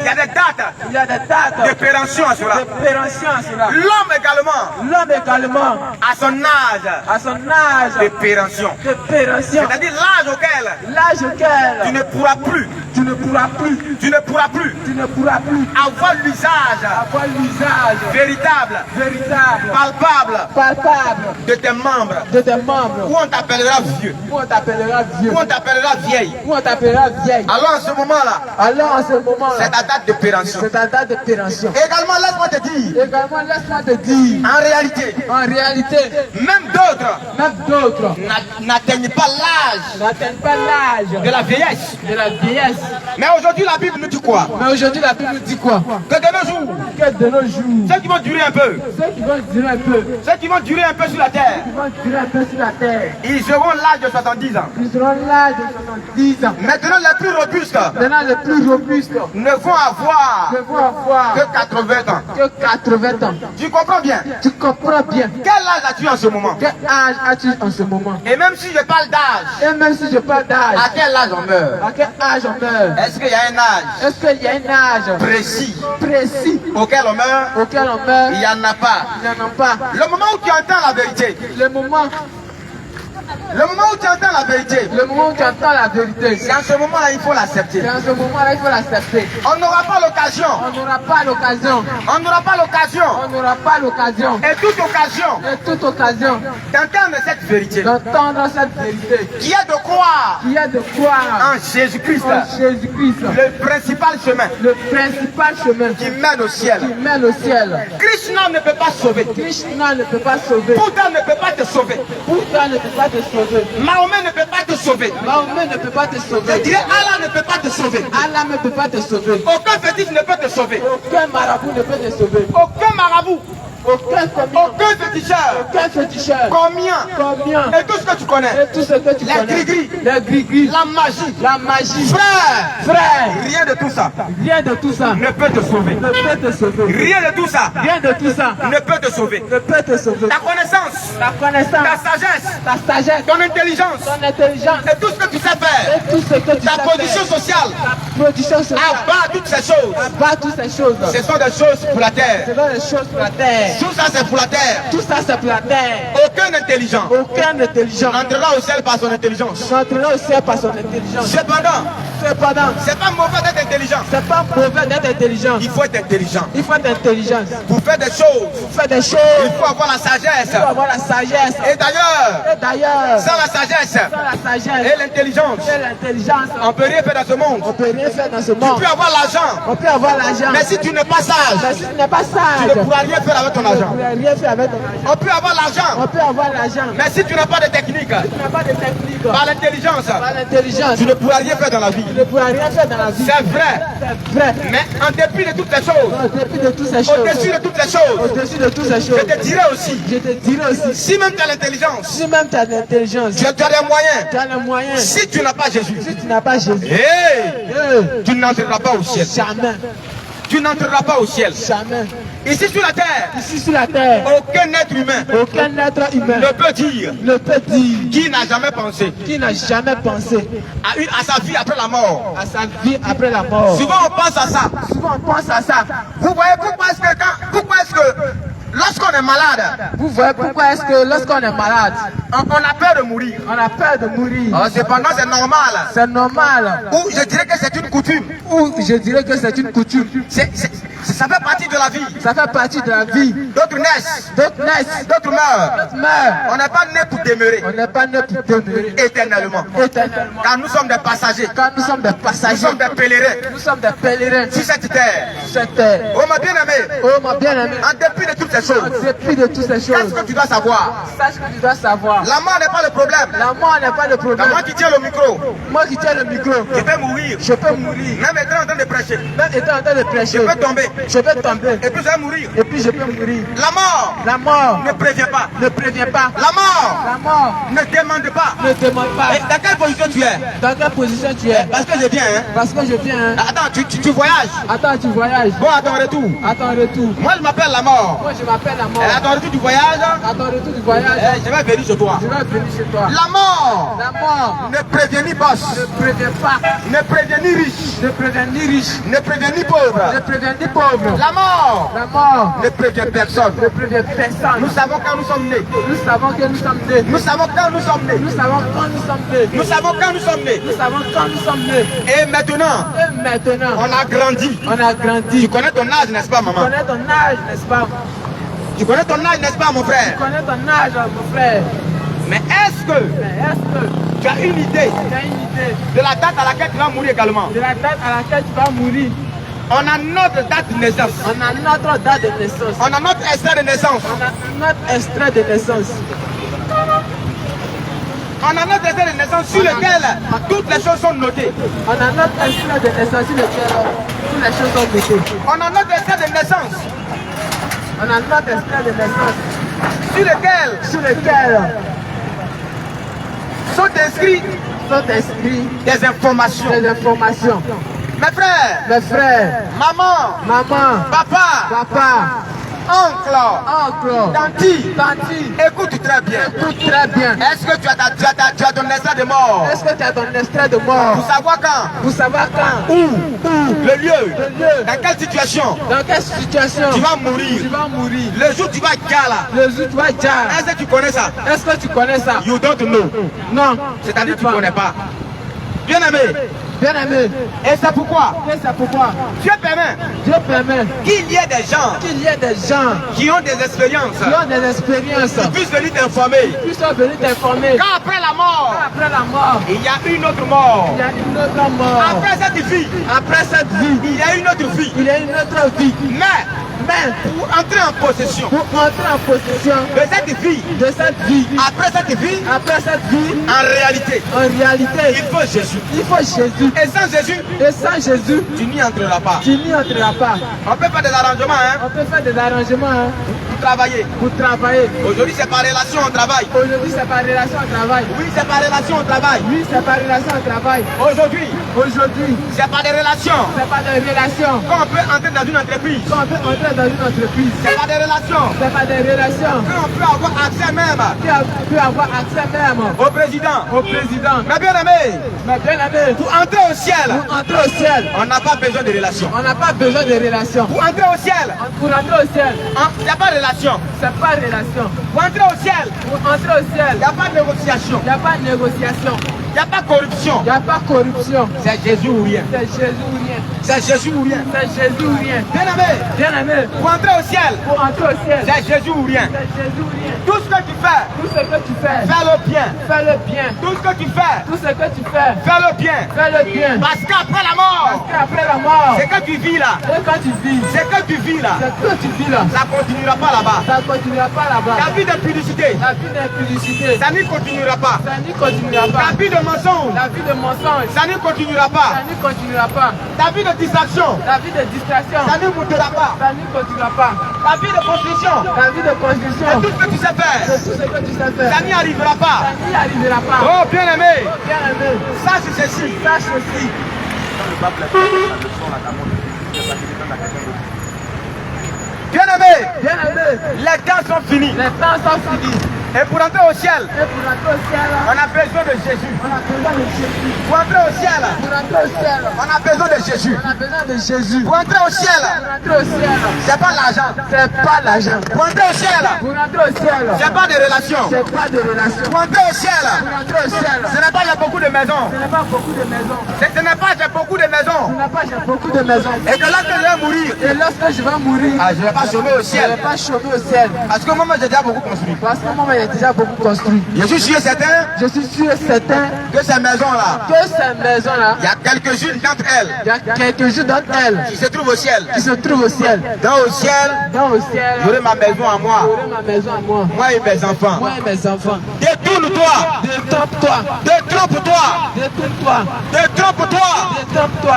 il y a des dates
Il y a des dates
de péremption à cela.
de péremption à cela.
L'homme également
L'homme également,
à son âge
à son âge
de péremption.
de péremption,
C'est-à-dire l'âge auquel
l'âge
tu
auquel
ne pourras plus,
tu ne pourras plus
avoir l'usage
avoir l'usage
véritable,
véritable,
palpable
de
de tes membres.
tes membres.
Où on t'appellera vieux,
Où on t'appellera vieux,
où on t'appellera vieille.
où on t'appellera vieille.
Alors en ce moment-là,
Alors en ce moment-là,
c'est ta date de péremption.
c'est ta date de péremption.
Également, laisse-moi te dire,
Également, laisse-moi te dire,
en réalité,
en réalité,
même d'autres
même d'autres
n'atteignent pas l'âge
n'atteignent pas l'âge
de la vieillesse.
de la vieillesse.
Mais aujourd'hui, la Bible nous dit quoi?
Mais aujourd'hui, la Bible nous dit quoi?
Que de nos jours,
Que de nos jours,
ceux qui vont durer un peu,
ceux qui vont durer un peu,
ceux qui vont durer un peu sur la terre,
qui vont durer un peu sur la terre,
ils auront l'âge de 70 ans.
ils seront l'âge de 70 ans.
Maintenant, les plus robustes
Maintenant, les plus robustes
ne vont avoir
ne vont avoir
que 80 ans.
que 80 ans.
Tu comprends bien?
Tu comprends bien.
Quel âge as-tu en ce moment?
Quel âge as-tu en ce moment?
Et même si je parle d'âge,
Et même si je parle
à
d'âge,
quel âge on meurt?
à quel âge on meurt?
Est-ce qu'il y a un âge
Est-ce qu'il y a un âge
précis
précis
auquel on meurt?
auquel on meurt?
Il n'y en a pas.
Il n'y en a pas.
Le moment où tu entends la vérité,
Le moment
où tu entends la vérité,
où tu entends la vérité,
c'est en ce moment-là il faut l'accepter.
c'est en ce moment-là il faut l'accepter.
On n'aura pas l'occasion,
On n'aura pas l'occasion,
on n'aura pas l'occasion,
on n'aura pas l'occasion,
et toute occasion
et toute occasion
d'entendre cette vérité,
d'entendre cette vérité,
qui est de croire
qui est de croire
en Jésus-Christ,
en Jésus-Christ,
le principal chemin
le principal chemin
qui mène au ciel.
qui mène au ciel.
Krishna ne peut pas sauver,
Krishna ne peut pas sauver,
Bouddha ne peut pas te sauver,
Bouddha ne peut pas te sauver,
Mahomet ne peut pas te sauver,
Mahomet ne peut pas te
je
sauver,
dirais Allah ne peut pas te sauver,
Allah ne peut pas te sauver,
aucun fétiche ne peut te sauver,
aucun marabout ne peut te sauver,
aucun marabout,
aucun commis,
aucun féticheur,
aucun féticheur,
combien, et tout ce que tu connais,
et tout ce que tu
les
connais,
gris-gris,
les gris-gris,
la magie,
la magie,
frère, rien de tout ça
rien de tout ça
ne peut te sauver,
ne peut te sauver,
rien de tout ça
rien de tout ça
ne peut te sauver.
ne peut te sauver.
Ta connaissance,
Ta connaissance,
ta sagesse,
ta sagesse,
ton intelligence,
ton intelligence l'intelligence.
Et tout ce que tu sais faire.
Et tout ce que tu
Ta
sais
position
faire.
sociale.
Ta position sociale.
Abat toutes ces choses.
Abat toutes ces choses.
Ce sont des choses pour la terre.
Ce sont des choses pour la terre.
Tout ça c'est pour la terre.
Tout ça c'est pour la terre.
Aucun intelligent
Aucun intelligent
n'entrera au ciel par son intelligence.
n'entrera au ciel par son intelligence.
Cependant, c'est pas mauvais d'être intelligent.
C'est pas mauvais d'être intelligent.
Il faut être intelligent.
Il faut être intelligent.
Pour faire des choses,
Pour faire des choses,
il faut avoir la sagesse.
il faut avoir la sagesse.
Et d'ailleurs,
Sans
sans la sagesse
la sagesse
et l'intelligence,
et l'intelligence,
on peut rien faire dans ce monde.
on peut rien faire dans ce
Tu
monde.
peux avoir l'argent,
On peut avoir l'argent.
mais si tu n'es pas
Mais
sage,
si tu n'es pas
tu
sage,
ne pourras rien faire avec ton
tu ne
argent.
pourras rien faire avec ton argent.
On peut avoir l'argent,
On peut avoir l'argent.
mais si tu n'as pas de technique,
Tu n'as pas de technique.
par l'intelligence,
Par l'intelligence,
tu ne pourras rien faire dans la vie.
tu ne pourras rien faire dans la vie.
C'est vrai,
C'est vrai.
mais en dépit de toutes ces choses,
Au début de toutes ces choses,
au-dessus de toutes ces choses,
au-dessus de toutes ces choses,
je te dirai aussi,
je te dirai aussi,
si même tu as l'intelligence,
si même tu as l'intelligence,
tu as les moyens,
tu as les moyens,
si tu n'as pas Jésus,
si tu n'as pas Jésus,
tu n'entreras pas au ciel.
jamais,
Tu n'entreras pas au ciel.
jamais,
Ici sur la terre,
ici sur la terre,
aucun être humain
aucun être humain
ne peut dire
ne peut dire
qui n'a jamais pensé
qui n'a jamais pensé
à sa vie après la mort.
à sa vie après la mort.
Souvent on pense à ça.
Souvent on pense à ça.
Vous voyez pourquoi est-ce que lorsqu'on est malade,
Vous voyez pourquoi est-ce que lorsqu'on est malade,
on a peur de mourir.
on a peur de mourir.
Cependant c'est normal.
C'est normal.
Ou je dirais que c'est une coutume.
Ou je dirais que c'est une coutume.
Ça fait partie de la vie.
Ça fait partie de la vie.
D'autres naissent,
D'autres naissent,
d'autres meurent.
d'autres meurent.
On n'est pas né pour demeurer
On n'est pas né pour demeurer
éternellement.
éternellement.
Car nous sommes des passagers.
Quand nous sommes des
Nous
passagers,
sommes des pèlerins
nous sommes des pèlerins
sur cette terre.
sur cette terre.
Oh ma bien-aimée,
Oh mon bien-aimé,
en dépit de toutes ces
en
choses,
dépit de toutes ces
qu'est-ce
choses,
que tu dois savoir?
sache que tu dois savoir.
La mort n'est pas le problème.
La mort n'est pas le
C'est
problème.
moi qui tiens le micro.
Moi qui tiens le micro,
Je peux mourir.
je peux mourir.
Même étant en train de prêcher.
Même étant en train de prêcher,
Je peux tomber.
je peux tomber.
Et puis je vais mourir.
Et puis je peux mourir.
La mort
La mort
ne prévient pas.
ne prévient pas.
La mort
La mort
ne demande pas.
ne demande pas.
Et dans quelle position tu es?
Dans quelle position tu es?
Parce que je viens. Hein.
Parce que je viens. Hein.
Attends, tu voyages.
Attends, tu voyages.
Bon, à ton retour.
À ton retour.
Moi, je m'appelle la mort.
Moi, je m'appelle la mort.
Et à ton retour du voyage,
À ton retour du voyage,
je vais venir chez toi.
je vais venir chez toi.
La mort
La mort
ne prévient ni boss,
ne prévient pas.
ne prévient ni riche,
Ne prévient ni riche.
ne prévient ni
Ne
pauvre.
prévient ni pauvre.
La mort
La mort
ne prévient personne.
ne prévient personne.
Nous savons quand nous sommes nés.
Nous savons que nous sommes nés.
Nous savons quand nous sommes nés.
Nous savons quand nous sommes nés.
Nous savons quand nous sommes nés.
Nous savons quand nous sommes nés.
Et maintenant,
Et maintenant,
on a grandi.
on a grandi.
Tu connais ton âge, n'est-ce pas,
Tu
maman?
connais ton âge, n'est-ce pas?
Tu connais ton âge, n'est-ce pas, mon
Tu
frère?
connais ton âge, mon frère.
Mais est-ce que
Mais est-ce que
tu as une idée
tu as une idée
de la date à laquelle tu vas mourir également?
de la date à laquelle tu vas mourir?
On a notre date de naissance.
On a notre date de naissance.
On a notre extrait de naissance.
On a notre extrait de naissance.
On a notre extrait de naissance sur lequel toutes les choses sont notées.
On a notre extrait de naissance sur lequel toutes les choses sont notées.
On a notre extrait de naissance
On a notre extrait de naissance
sur lequel sont inscrits
sont inscrits
des informations.
des informations.
Mes frères,
Mes frères,
maman,
maman,
papa,
papa,
oncle,
oncle,
tanti,
tanti,
écoute très bien.
écoute très bien.
Est-ce que tu as ton extrait de mort?
Est-ce que tu as ton extrait de mort?
Pour savoir quand,
Pour savoir quand,
où, le lieu,
le lieu,
dans quelle situation
dans quelle situation
tu vas mourir.
tu vas mourir.
Le jour où tu vas gala.
Le jour tu vas dire.
Est-ce que tu connais ça?
Est-ce que tu connais ça?
You don't know.
Non.
C'est-à-dire que tu ne connais pas. Bien aimé.
Bien aimé.
Et c'est pourquoi
Et c'est pourquoi
Dieu permet
Dieu permet
qu'il y ait des gens
qu'il y ait des gens
qui ont des expériences,
qui ont des expériences
qui puissent venir t'informer.
qui sont venus t'informer
Qu'après la mort,
qu'après la mort,
il y a une autre mort.
il y a une autre mort.
Après cette vie,
Après cette vie,
il y a une autre vie.
il y a une autre vie. Mais
Pour entrer en possession
pour entrer en possession
de cette vie,
de cette vie,
après cette vie,
après cette vie,
en réalité,
en réalité,
il faut Jésus.
il faut Jésus.
Et sans Jésus,
Et sans Jésus,
tu n'y entreras pas.
tu n'y entreras pas.
On peut faire des arrangements, hein.
On peut faire des arrangements. Hein.
travailler.
Pour travailler.
Aujourd'hui, c'est par relation au travail.
Aujourd'hui, c'est par relation au travail.
Oui, c'est par relation au travail.
Oui, c'est par relation au travail.
Aujourd'hui,
c'est
par des relations.
C'est par des relations.
Quand on peut entrer dans une entreprise.
Quand on peut entrer dans une entreprise.
C'est par des relations.
C'est par des relations.
Quand on peut avoir accès même.
Qui peut avoir accès même.
Au président.
Au président.
Mais bien aimé.
Mais bien aimé.
Pour entrer au ciel.
Pour entrer au ciel.
On n'a pas besoin de relations.
On n'a pas besoin de relations.
Pour entrer au ciel.
Pour entrer au ciel.
Il n'y a pas de relation.
C'est pas relation.
Pour entrer au ciel.
Pour entrer au ciel.
Il n'y a pas de négociation.
Il n'y a pas de négociation.
Il n'y a pas de corruption.
Il n'y a pas de corruption.
C'est Jésus ou rien.
C'est Jésus ou rien.
C'est Jésus ou rien.
C'est Jésus ou rien.
Bien aimé.
Bien aimé.
Pour entrer au ciel.
Pour entrer au ciel.
C'est Jésus ou rien.
C'est Jésus ou rien.
Tout ce que tu fais.
Tout ce que tu fais.
Fais-le bien.
Fais-le bien.
Tout ce que tu fais.
Tout ce que tu fais.
Fais-le bien.
Fais-le bien.
Parce qu'après la mort.
Parce qu'après la mort.
C'est que tu vis là.
Et quand tu vis.
C'est que tu vis là.
C'est que tu vis là.
Ça ne continuera pas là-bas.
Ça ne continuera pas là-bas.
La vie de publicité.
La vie d'impudicité.
Ça n'y continuera pas.
Ça n'y continuera pas.
La vie de mensonge.
La vie de mensonge.
Ça n'y continuera pas.
Ça n'y continuera pas.
La vie de distraction.
La vie de distraction.
Ça n'y montera pas.
Ça n'y continuera pas.
La vie de construction.
La vie de construction.
C'est tout ce que tu sais faire.
C'est tout ce que tu sais faire.
Ça n'y arrivera pas.
Ça n'y arrivera pas.
Oh, bien aimé.
Bien aimé.
Sache ceci.
Sache ceci.
Bien aimé.
Bien aimé.
Les temps sont finis.
Les temps sont finis.
Et pour entrer au ciel,
Et pour entrer au ciel,
on a besoin de Jésus.
on a besoin de Jésus.
Pour entrer au ciel,
Pour entrer au ciel,
on a besoin de Jésus.
on a besoin de Jésus.
Pour entrer au ciel,
Pour entrer au ciel,
c'est pas l'argent.
c'est pas l'argent.
Pour entrer au ciel,
Pour entrer au ciel,
c'est pas des relations.
c'est pas de relation.
Pour entrer au ciel,
Pour entrer au ciel,
ce n'est pas il y a beaucoup de maisons.
ce n'est pas beaucoup de maisons.
Ce n'est pas j'ai beaucoup de maisons.
Ce n'est pas j'ai beaucoup de maisons.
Et que là que je vais mourir,
Et lorsque je vais mourir,
je ne vais pas chômer au
je ne
ciel.
vais pas chômer au ciel.
Parce que moi j'ai déjà beaucoup construit.
Parce que moi, j'ai déjà beaucoup construit.
Je suis sûr et certain
Je suis sûr et certain
que ces maisons-là,
que ces maisons-là,
il y a quelques-unes d'entre elles
il y a quelques-unes d'entre elles
qui se trouvent au ciel.
qui se trouvent au ciel.
Dans au ciel,
Dans au ciel,
j'aurai ma maison à moi.
j'aurai ma maison à moi.
Moi et mes enfants.
Moi et mes enfants.
Détourne-toi.
Détrompe-toi.
Détrompe-toi.
Détrompe-toi.
Détrompe-toi.
Détrompe-toi.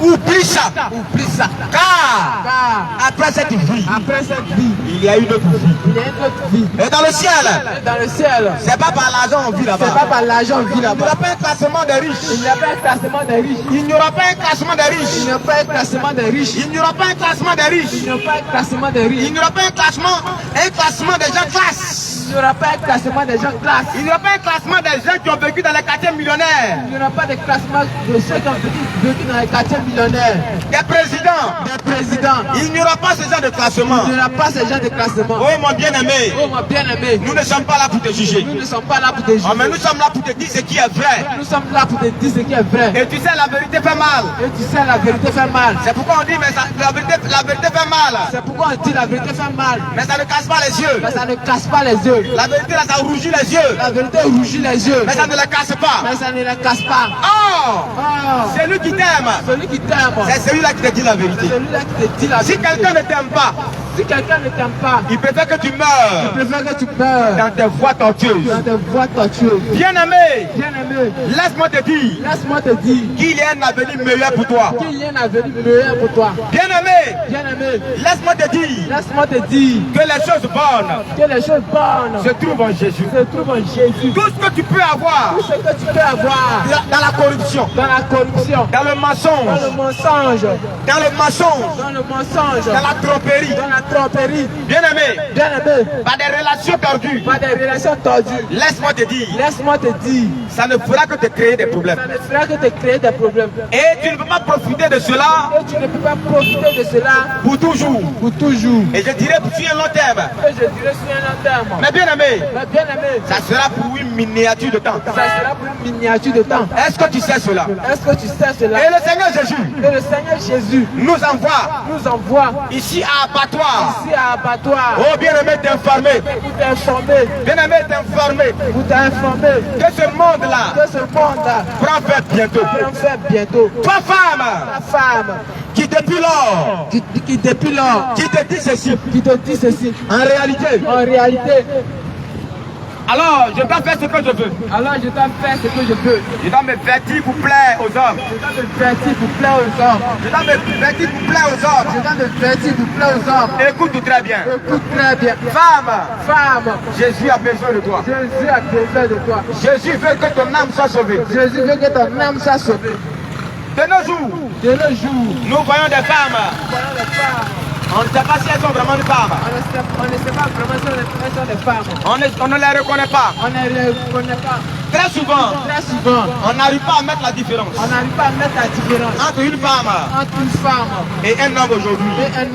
Oublie ça.
Oublie ça.
Car
Car
après cette vie,
après cette vie,
il y a une autre vie.
il y a une autre vie.
Et dans le ciel,
Et dans le ciel,
c'est pas par l'argent qu'on vit
c'est pas
là-bas.
par l'argent qu'on vit
Il n'y
là-bas.
aura pas un classement des
Il
riches.
n'y a pas un classement des riches.
Il n'y aura pas un classement des
Il
riches.
n'y a pas un classement des riches.
Il n'y aura pas un classement des
Il
riches.
n'y a pas un classement des
Il
riches.
n'y aura pas un classement des gens classe.
Il n'y aura pas un classement des gens classe.
Il n'y aura pas un classement des gens qui ont vécu dans les quartiers millionnaires.
Il n'y aura pas de classement de ceux qui ont vécu dans les quartiers millionnaires.
Des présidents.
Des présidents.
Il n'y aura pas ce genre de classement.
Il n'y aura pas ce genre de classement.
Oh mon bien-aimé,
Oh mon bien-aimé,
nous ne sommes pas là pour te juger.
nous ne sommes pas là pour te
Oh, mais
juger.
nous sommes là pour te dire ce qui est vrai.
Nous sommes là pour te dire ce qui est vrai.
Et tu sais, la vérité fait mal.
Et tu sais, la vérité fait mal.
C'est pourquoi on dit, mais la vérité fait mal.
C'est pourquoi on dit la vérité fait mal.
Mais ça ne casse pas les yeux.
Mais ça ne casse pas les yeux.
La vérité, là, ça rougit les yeux.
La vérité rougit les yeux.
Mais ça ne les casse pas.
Mais ça ne les casse pas.
Oh,
Oh,
c'est lui qui t'aime.
celui qui t'aime,
C'est celui-là qui te dit la
c'est
vérité.
celui-là qui te dit la
Si
vérité.
quelqu'un ne t'aime pas,
Si quelqu'un ne t'aime pas,
il préfère que tu
je
meurs
préfère que tu meurs
dans tes voies tortueuses.
dans des voies tortueuses.
Bien-aimé,
Bien-aimé,
laisse-moi te dire
laisse-moi te dire
qu'il y a un avenir meilleur pour toi.
qu'il y a un avenir meilleur pour toi.
Bien-aimé,
Bien-aimé,
laisse-moi te dire
laisse-moi te dire
que les choses bonnes
que les choses bonnes
se trouvent en Jésus.
se trouvent en Jésus.
Tout ce que tu peux avoir
Tout ce que tu peux avoir
dans la corruption,
dans la corruption,
dans le
dans le
mensonge,
mensonge,
dans le mensonge,
dans le mensonge,
dans la tromperie.
dans la tromperie,
Bien-aimé,
bien-aimé,
par des relations perdues,
par des relations tordues,
laisse-moi te dire,
laisse-moi te dire,
ça ne fera que te créer des problèmes.
ça ne fera que te créer des problèmes.
Et tu ne peux pas profiter de cela
Et tu ne peux pas profiter de cela
pour toujours.
pour toujours.
Et je dirais sur un long terme.
Et je dirais sur un long terme.
Mais bien-aimé,
Mais bien-aimé,
ça sera pour une miniature de temps.
ça sera pour une miniature de temps.
Est-ce que tu sais cela?
Est-ce que tu sais cela?
Et le Seigneur Jésus
Et le Seigneur Jésus
nous envoie
nous envoie
ici à abattoir.
ici à abattoir
Oh bien-aimé, t'informer.
pour t'informer,
Bien-aimé, t'informer
pour t'informer
que ce monde-là
que ce monde
prend fin bientôt.
prend fin bientôt.
Toi femme
Ta femme
qui depuis lors
qui depuis lors
qui te dit ceci,
qui te dit ceci,
en réalité, alors je dois faire ce que je veux.
alors je dois faire ce que je veux.
Je dois me vêtir pour plaire aux hommes.
Je dois me vêtir pour plaire aux hommes.
Je dois me vêtir pour plaire aux hommes.
Je viens de vertir du plaît aux hommes.
Écoute très bien.
Écoute très bien.
Femme, Jésus a besoin de toi.
Jésus a besoin de toi.
Jésus veut que ton âme soit sauvée.
Jésus veut que ton âme soit sauvée.
De nos jours, nous voyons des femmes. On ne sait pas si elles sont vraiment des femmes.
On ne sait pas vraiment si elles sont des femmes.
On ne les reconnaît pas.
On ne les reconnaît pas.
Très souvent, on n'arrive pas à mettre la différence.
On n'arrive pas à mettre la différence
Entre une femme et un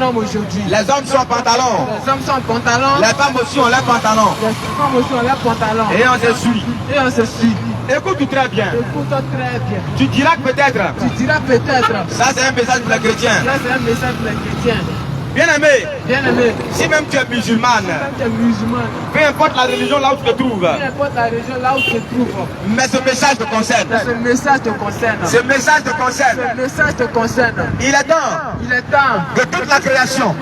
homme aujourd'hui. Les hommes sont en pantalon.
Les hommes sont en pantalon.
Les femmes aussi ont leurs pantalons.
Les femmes aussi ont leurs pantalons.
Et on se suit.
Et on se suit.
Écoute très bien.
Écoute très bien.
Tu diras peut-être. Ça c'est un message pour les chrétiens.
Ça c'est un message pour les chrétiens.
Bien-aimé,
si
même tu es musulmane, peu importe la religion là où tu te trouves, mais ce message te concerne. Ce message te concerne. Il est temps que toute la création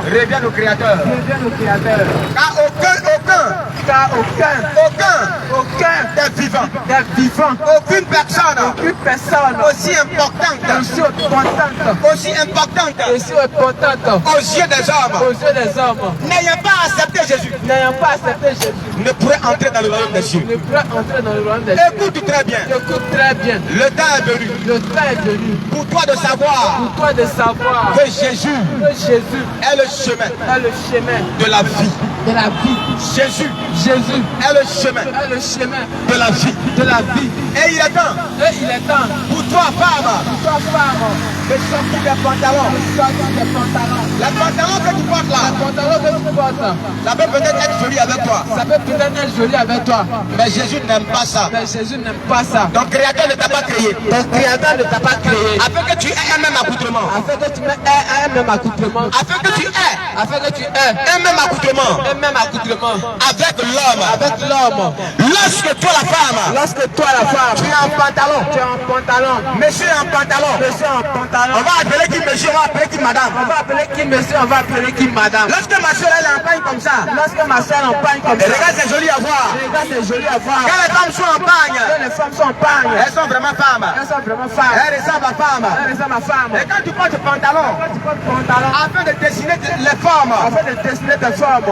revienne au Créateur. Car aucun des vivants, aucune personne aussi importante aux yeux des hommes, n'ayant pas accepté Jésus, ne pourrait entrer dans le royaume des cieux. Écoute très bien. Le temps est venu pour toi de savoir que Jésus est le chemin de la vie. Jésus est le chemin de la vie. Et il est temps pour toi, femme, de sortir des pantalons. Les pantalons que tu portes là, ça peut peut-être être joli avec toi. Mais Jésus n'aime pas ça. Donc Créateur ne t'a pas créé. Afin que tu aies un même accoutrement. Afin que tu aies un même accoutrement. Avec l'homme. Lorsque toi la femme, tu es en pantalon. Monsieur est en pantalon. On va appeler qui monsieur, on va appeler qui madame. Lorsque ma soeur elle empagne comme ça. Regarde, c'est joli à voir. Quand les femmes sont en pagne, elles sont vraiment femmes. Elles ressemblent à femmes. Et quand tu portes pantalon, afin de dessiner les formes, afin de dessiner tes formes,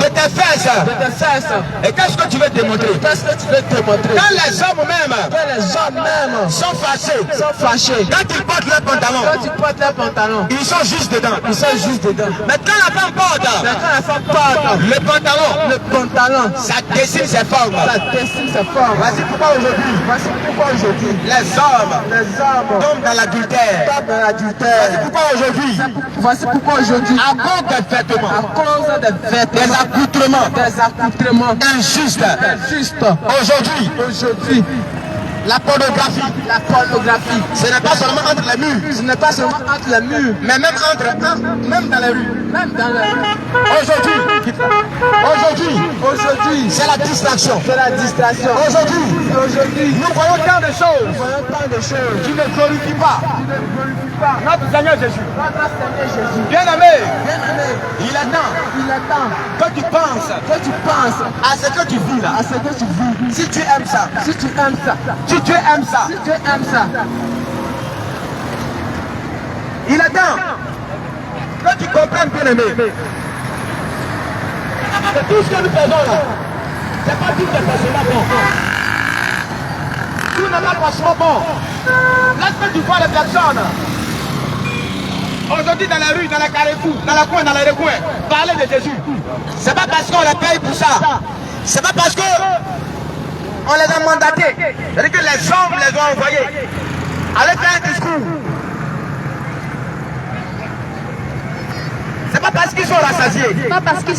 de tes fesses. Et qu'est-ce que tu veux démontrer? Quand les hommes même sont fâchés, quand ils portent leurs pantalons, ils sont juste dedans. Mais quand la femme porte le pantalon, ça dessine ses formes. Voici pourquoi aujourd'hui les hommes tombent dans l'adultère. Voici pourquoi aujourd'hui à cause des vêtements, des accoutrements injustes. Aujourd'hui la pornographie, ce n'est pas seulement entre les murs, mais même dans les rues. Aujourd'hui, c'est la distraction. Aujourd'hui, nous voyons tant de choses qui ne glorifient pas notre Seigneur Jésus. Bien-aimé, il est temps que tu penses à ce que tu vis là. Si tu aimes ça. Il est temps que tu comprennes, bien-aimé, que tout ce que nous faisons là, c'est pas tout forcément bon. Tout n'est pas forcément bon. Lorsque tu vois les personnes aujourd'hui dans la rue, dans les carrefours, dans la coin, dans les recoins, parler de Jésus, c'est pas parce qu'on les paye pour ça. C'est pas parce que on les a mandatés, c'est-à-dire que les hommes les ont envoyés. Allez faire un discours. C'est pas parce qu'ils sont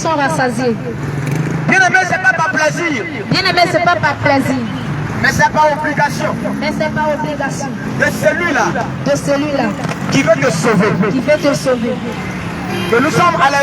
rassasiés. Bien-aimé, c'est pas par plaisir. Mais c'est par obligation. De celui-là. Qui veut te sauver. Que nous sommes à la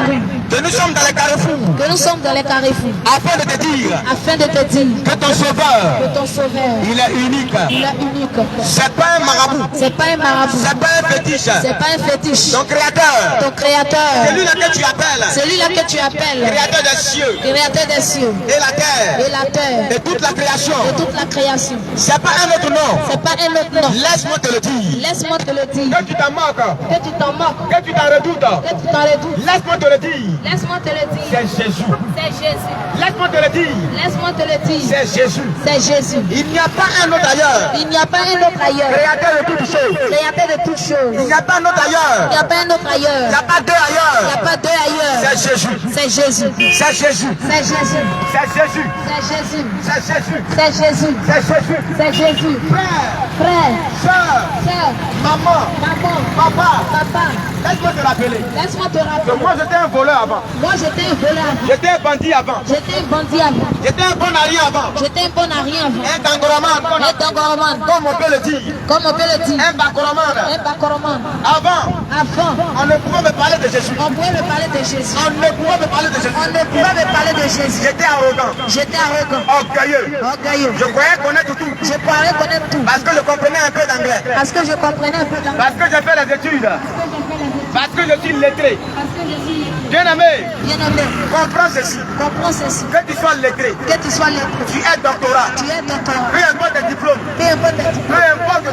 rue. Que nous sommes dans les carrefours.
Que nous sommes dans les carrefours.
Afin de te dire.
Afin de te dire.
Que ton sauveur.
Que ton sauveur.
Il est unique.
Il est unique.
C'est pas un marabout.
C'est pas un marabout.
C'est pas un fétiche.
C'est pas un fétiche.
Ton créateur.
Ton créateur.
Celui-là que tu appelles.
Celui-là que tu appelles.
Créateur des cieux.
Créateur des cieux.
Et la terre.
Et la terre.
Et toute la création.
Et toute la création.
C'est pas un autre nom.
C'est pas un autre nom.
Laisse-moi te le dire.
Laisse-moi te le dire.
Que tu t'en moques.
Que tu t'en moques.
Que tu t'en redoutes.
Que tu t'en redoutes.
Laisse-moi te le dire.
Laisse-moi te le dire.
C'est Jésus.
C'est Jésus.
Laisse-moi te le dire.
Laisse-moi te le dire.
C'est Jésus.
C'est Jésus.
Il n'y a pas un autre ailleurs.
Il n'y a pas un autre ailleurs.
Créateur de toutes choses.
Créateur de toutes choses.
Il n'y a pas un autre ailleurs.
Il n'y a pas un autre ailleurs.
Il n'y a pas deux ailleurs.
Il n'y a pas deux ailleurs.
C'est Jésus.
C'est Jésus.
C'est Jésus.
C'est Jésus.
C'est Jésus.
C'est Jésus.
C'est Jésus.
C'est Jésus.
C'est Jésus.
C'est Jésus.
Frère,
Frère,
soeur,
sœur,
maman,
maman,
papa,
papa,
laisse-moi te rappeler.
laisse-moi te
Que
rappeler.
moi j'étais un voleur avant.
Moi j'étais un voleur avant.
J'étais un bandit avant.
J'étais un bandit avant.
J'étais un bon à rien avant.
J'étais un bon à rien avant.
Un tangoroman.
Un dangoroman.
Comme on peut le dire.
Comme on peut le dire.
Un bacoroman.
Un bacoroman.
Avant,
Avant,
on ne pouvait me parler de Jésus.
on pouvait me parler de Jésus.
On ne pouvait me parler de Jésus.
On ne pouvait me parler de Jésus.
J'étais arrogant.
J'étais arrogant.
Orgueilleux.
Orgueilleux.
Je croyais connaître tout.
Je parlais connaître tout.
Parce que je comprenais un peu d'anglais.
Parce que je comprenais un peu d'anglais.
Parce que j'ai fait les études. Parce que je suis lettré.
Parce que je suis
Bien aimé,
bien aimé.
comprends ceci.
Comprends ceci.
Que tu sois lettré,
Que tu sois lettré.
tu es doctorat.
Tu es docteur.
Peu importe tes diplômes,
Peu importe tes diplômes.
peu importe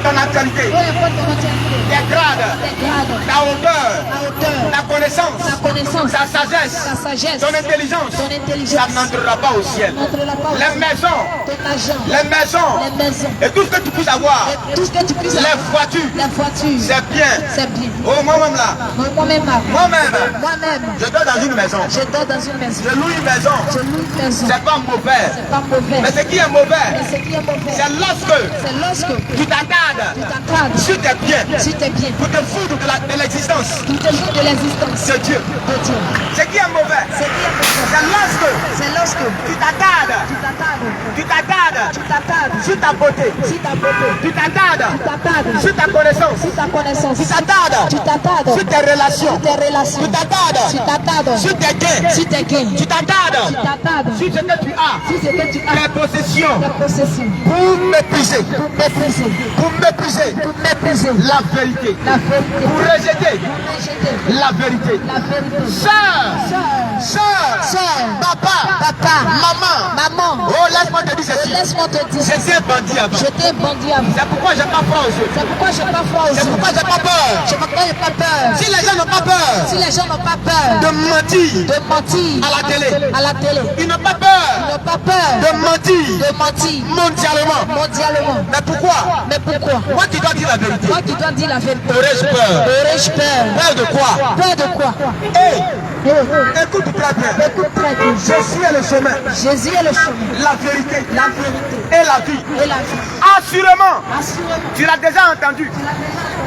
ton actualité,
Peu importe ton nationalité.
tes grades,
Tes grades.
ta hauteur,
Ta hauteur.
ta connaissance,
Ta connaissance.
ta sagesse,
Ta sagesse.
ton intelligence,
Ton
ça
intelligence.
n'entrera pas au ciel.
N'entrera pas au
Les
ciel.
maisons,
Ton argent.
les maisons,
Les maisons.
et tout ce que tu puisses avoir,
Et tout ce que tu puisses
les
avoir.
voitures,
La voiture.
c'est bien.
C'est bien.
Oh, moi-même là,
Moi-même.
moi-même,
Moi-même.
je dors dans une maison.
Je dors dans une maison.
Je loue une maison.
Je loue une maison.
C'est pas mauvais.
C'est pas mauvais.
Mais ce qui est mauvais,
Mais ce qui est mauvais,
c'est lorsque
c'est lorsque
tu t'attardes
tu t'attardes
sur tes biens
sur tes biens.
pour te foutre de l'existence
Tu te fous de l'existence
de Dieu.
de Dieu.
Ce qui est mauvais,
Ce qui est mauvais,
c'est lorsque
c'est lorsque
tu t'attardes,
tu t'attardes.
tu t'attardes
Tu t'attardes
sur ta beauté,
sur ta beauté.
tu t'attardes
Tu t'attardes
sur ta connaissance,
sur ta connaissance.
tu t'attardes
Tu t'attardes
sur tes relations,
sur tes relations.
tu t'attardes
Tu t'attardes
sur tes gains,
sur tes gains.
tu t'attardes
Tu t'attardes
sur ce que tu as,
sur ce que tu as.
tes possessions,
Ta possession.
pour mépriser,
Pour mépriser.
pour mépriser
Pour mépriser.
la vérité,
La vérité.
pour rejeter
Rejeter.
la vérité.
La vérité.
Sœur,
Sœur.
sœur,
Sœur.
papa,
Papa.
maman,
Maman.
oh laisse-moi te dire ceci.
Laisse-moi te dire.
J'étais un bandit avant.
J'étais un bandit avant.
C'est pourquoi j'ai pas froid aux yeux.
C'est pourquoi j'ai pas froid aux
C'est
yeux.
pourquoi j'ai pas peur.
C'est pourquoi j'ai pas peur.
Si les gens n'ont pas peur
Si les gens n'ont pas peur
de mentir
de mentir
à la télé,
à la télé,
ils n'ont pas
ils
peur
n'ont pas peur
de mentir
de mentir
mondialement.
mondialement.
Mais pourquoi?
Mais pourquoi?
Moi qui dois dire la vérité.
Toi qui dois dire la vérité.
Aurais-je peur?
Aurais-je peur?
Peur de quoi?
Peur de quoi?
Hé,
Eh,
écoute très bien.
écoute très bien.
Je suis le chemin,
Jésus est le chemin,
la vérité
la vérité
et la vie.
et la vie.
Assurément,
Assurément,
tu l'as déjà entendu.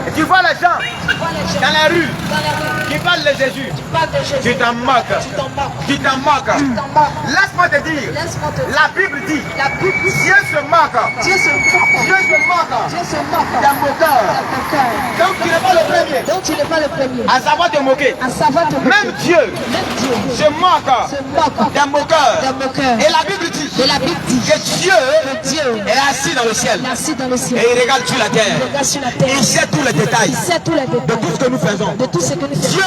Et tu vois les gens
tu vois les gens
dans les rues
dans la rue,
qui parlent de Jésus.
tu parles de Jésus,
Tu t'en moques.
tu t'en moques.
Tu t'en moques.
Tu t'en moques.
Laisse-moi te dire,
Laisse-moi te dire.
la Bible dit,
La Bible dit,
Dieu se moque.
Dieu se moque.
Dieu se moque
Dieu se moque
d'un moqueur.
de ton cœur.
Donc tu n'es pas le premier
Donc tu n'es pas le premier
à savoir te moquer.
à savoir te moquer.
Même Dieu
Même Dieu
se moque
se moque
d'un moqueur.
d'un moqueur.
Et la Bible dit
Et la Bible dit
que Dieu
que Dieu
est assis dans le ciel
est assis dans le ciel.
et il regarde sur la
Il
terre.
regarde sur la terre.
Il sait tous les détails
Il sait tous les
de
détails
tout ce que nous faisons.
de tout ce que nous faisons.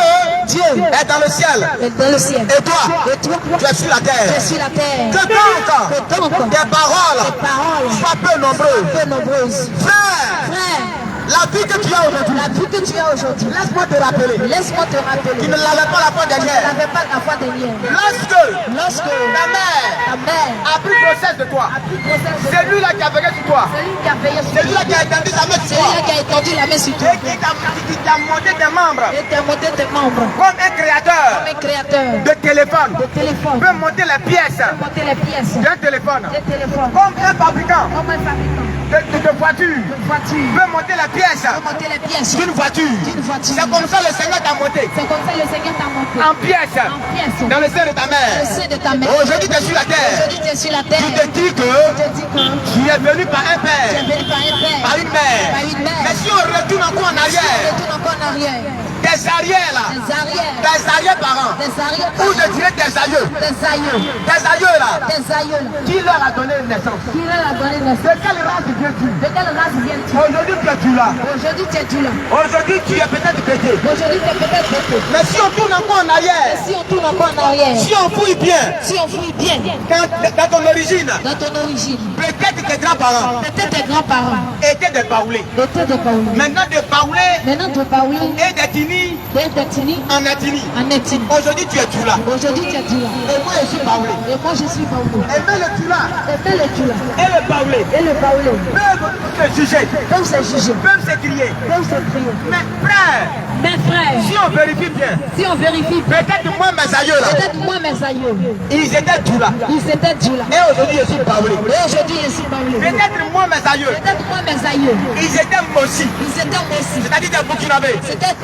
Dieu est dans le ciel.
est dans le ciel.
Et toi,
Et toi,
tu es sur la
tu es
terre.
sur la terre.
Que donc
Tes
tes paroles
paroles
soient peu nombreuses.
peu nombreuses.
Frère,
Frère,
la vie que tu as aujourd'hui,
la vie que tu as aujourd'hui,
laisse-moi te rappeler.
laisse-moi te
Tu
rappeler.
ne l'avais pas la fois
Tu
dernière.
n'avais pas la foi dernière.
Lorsque
Lorsque
ta mère
ta mère
a pris grossesse de toi,
a pris grossesse de
c'est lui là qui a veillé sur toi.
celui qui a veillé sur
C'est lui là qui a étendu sa main sur
celui-là
toi.
qui a étendu la main sur toi
Et qui t'a monté tes membres
et t'a monté tes membres
comme un créateur
comme un créateur
de téléphone.
de téléphone,
Peut monter les pièces
monter les pièces
d'un téléphone.
des téléphones,
Comme un fabricant
comme un fabricant
de voiture
de voiture,
peut monter les pièces
monter les pièces
d'une voiture.
d'une voiture.
C'est comme ça le Seigneur t'a monté
C'est comme ça le Seigneur t'a monté
en pièces
en pièces
dans le sein de ta
le
mère.
sein de ta mère.
Aujourd'hui, tu es sur la terre.
Aujourd'hui, tu es sur la terre.
Tu te dis que
Je te dis que
tu es venu par un
tu es
père,
venu par un père,
par une mère.
par une mère.
Mais si on retourne encore en
Si on
arrière,
retourne encore en arrière,
tes Tes arrières là.
Tes arrières.
Tes arrière-parents.
Tes arrières.
Ou je dirais tes aïeux.
Tes aïeux.
Tes aïeux là.
Tes aïeux.
Qui leur a donné naissance?
Qui leur a donné
De
naissance?
quelle race viens-tu?
De quelle race viens-tu?
Aujourd'hui tu es là.
Aujourd'hui tu es tu là.
Aujourd'hui tu es peut-être pété.
Aujourd'hui tu es peut-être pété.
Mais si on tourne encore en arrière,
Si on tourne encore en arrière,
si on fouille bien,
si on fouille bien
dans ton origine,
dans ton origine,
peut-être tes grands-parents
peut-être tes grands-parents
étaient des Baoulés.
étaient des Baoulés.
Maintenant des Baoulés
Maintenant de Baoulés
et des Tini
et d'Etini
en Atini.
en Etini.
Aujourd'hui tu es Tula.
Aujourd'hui tu es tu là.
Et moi je suis Baoulé.
Et moi je suis Baoulé.
Et même le Tula
Et tel est tu là.
et le Baoulé
Et le Baoulé
peuvent se juger,
peuvent se juger,
peuvent se crier.
peuvent se prier.
Mais frère,
Mes frères,
si on vérifie bien,
si on vérifie,
peut-être moi mes aïeux là,
peut-être moi mes aïeux,
ils étaient Tula.
ils étaient tu là.
Et aujourd'hui je suis Baoulé.
Et aujourd'hui je suis Baoulé.
Peut-être moi mes aïeux,
Peut-être moi mes aïeux,
ils étaient Mossi,
ils étaient aussi.
c'est-à-dire des Burkinabés.
C'était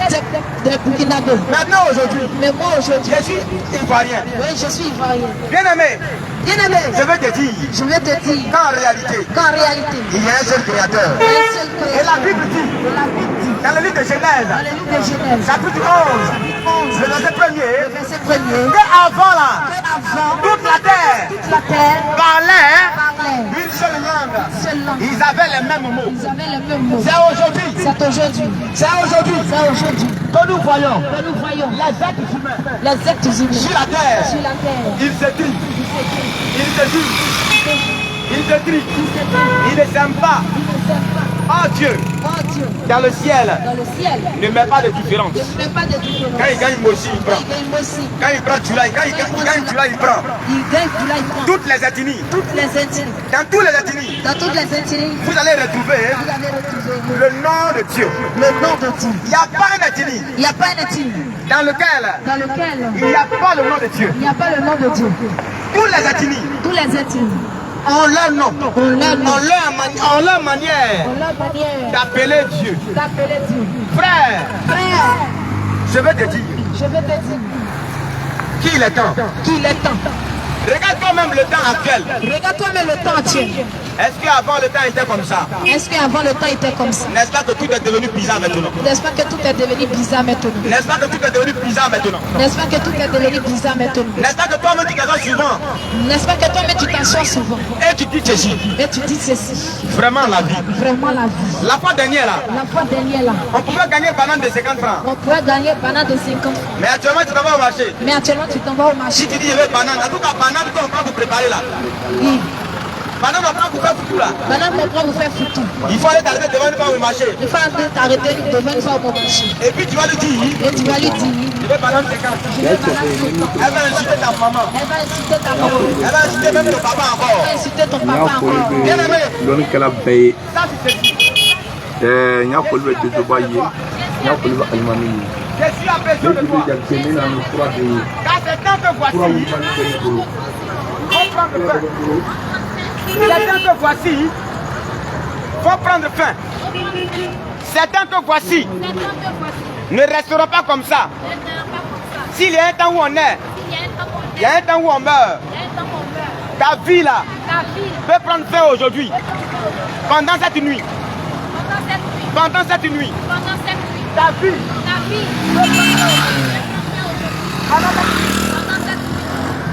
des Burkinabés.
Maintenant aujourd'hui,
Mais moi aujourd'hui,
je suis Ivoirien.
oui, je suis Ivoirien.
Bien aimé,
Bien aimé,
je vais te dire
je vais te dire
qu'en réalité,
qu'en réalité,
il y a un seul créateur.
un seul
Et la
créateur.
Bible dit,
La Bible dit,
dans le livre de
dans
Genèse,
le livre de Genèse,
chapitre 11, le verset premier,
verset 1er,
que avant là,
avant,
toute la terre
toute la terre
parlait
parlait
une seule langue.
seule langue.
Ils avaient les mêmes mots.
Ils avaient les mêmes mots.
C'est aujourd'hui,
C'est aujourd'hui,
c'est aujourd'hui
c'est aujourd'hui
que nous voyons
que nous voyons
les êtres humains
les êtres humains
sur la terre.
sur la terre.
Ils se crient, ils se disent, ils se crient, ils ne s'aiment pas. Oh Dieu,
Oh Dieu,
dans le ciel,
dans le ciel,
ne met pas de différence.
il n'y a pas de différence.
Quand il gagne Mossi, il prend.
Il gagne aussi.
Quand il prend Tula, quand il gagne Tula, il prend.
Il gagne du là, il prend.
Toutes les ethnies,
Toutes les ethnies.
dans tous les ethnies,
Dans toutes les ethnies,
vous allez retrouver
vous allez retrouver
le nom de Dieu.
le nom de Dieu.
Il n'y a pas une ethnie
Il n'y a pas une ethnie
dans lequel
dans lequel
il n'y a pas le nom de Dieu.
il n'y a pas le nom de Dieu.
Toutes les ethnies
Tous les ethnies
ont leur nom,
ont leur nom,
ont leur manière
ont leur manière
d'appeler Dieu.
d'appeler Dieu.
Frère,
Frère,
je vais te dire
je vais te dire
qu'il est temps.
qu'il est temps.
Regarde toi-même le temps actuel.
Regarde-toi même le temps actuel.
Est-ce qu'avant le temps était comme ça?
Est-ce qu'avant le temps était comme ça?
N'est-ce pas que tout est devenu bizarre maintenant?
N'est-ce pas que tout est devenu bizarre maintenant?
N'est-ce pas que tout est devenu bizarre maintenant?
N'est-ce pas que tout est devenu bizarre maintenant?
N'est-ce pas que toi-même tu t'assois souvent
N'est-ce pas que toi-même tu t'assois souvent
et tu dis ceci?
et tu dis ceci?
Vraiment la vie.
Vraiment la vie.
La fois dernière là,
La fois dernière là,
on pouvait gagner banane de 50 francs.
on pouvait gagner banane de 50 francs.
Mais actuellement tu t'en vas au marché.
Mais actuellement tu t'en vas au marché.
Si tu dis je veux banane, en tout cas banane qu'on va vous préparer là.
Oui.
Banane on prend pour faire foutu là.
Banane on prend vous faire foutu.
Il faut aller t'arrêter devant une femme au marché.
Il faut t'arrêter devant une fois au marché.
Et puis tu vas lui dire,
Et tu vas lui dire,
je veux banane 50.
je veux banane 50.
Elle va insulter ta maman.
Elle va insulter ta maman.
Elle va insulter même ton papa
Elle
encore.
va insulter ton papa encore.
Bien aimé,
Lɔnni kɛla bɛɛ ye
ça c'est ceci.
n y'a fɔli bɛ Dezoba ye n y'a fɔli bɛ Alimami ye
Je suis à besoin
ne
de
tun
toi.
bɛ jate min na ni fura de ye
Car c'est temps que
fura
voici,
min fana tɛ ne bolo
faut prendre
fura
faim.
bɛ ne bolo
C'est temps que voici, faut prendre faim. C'est temps que voici, ne restera pas comme ça. S'il y a un temps où on est, il y a un temps où on meurt. Ta vie là peut prendre fin aujourd'hui. Pendant cette nuit. Pendant cette nuit. Ta vie.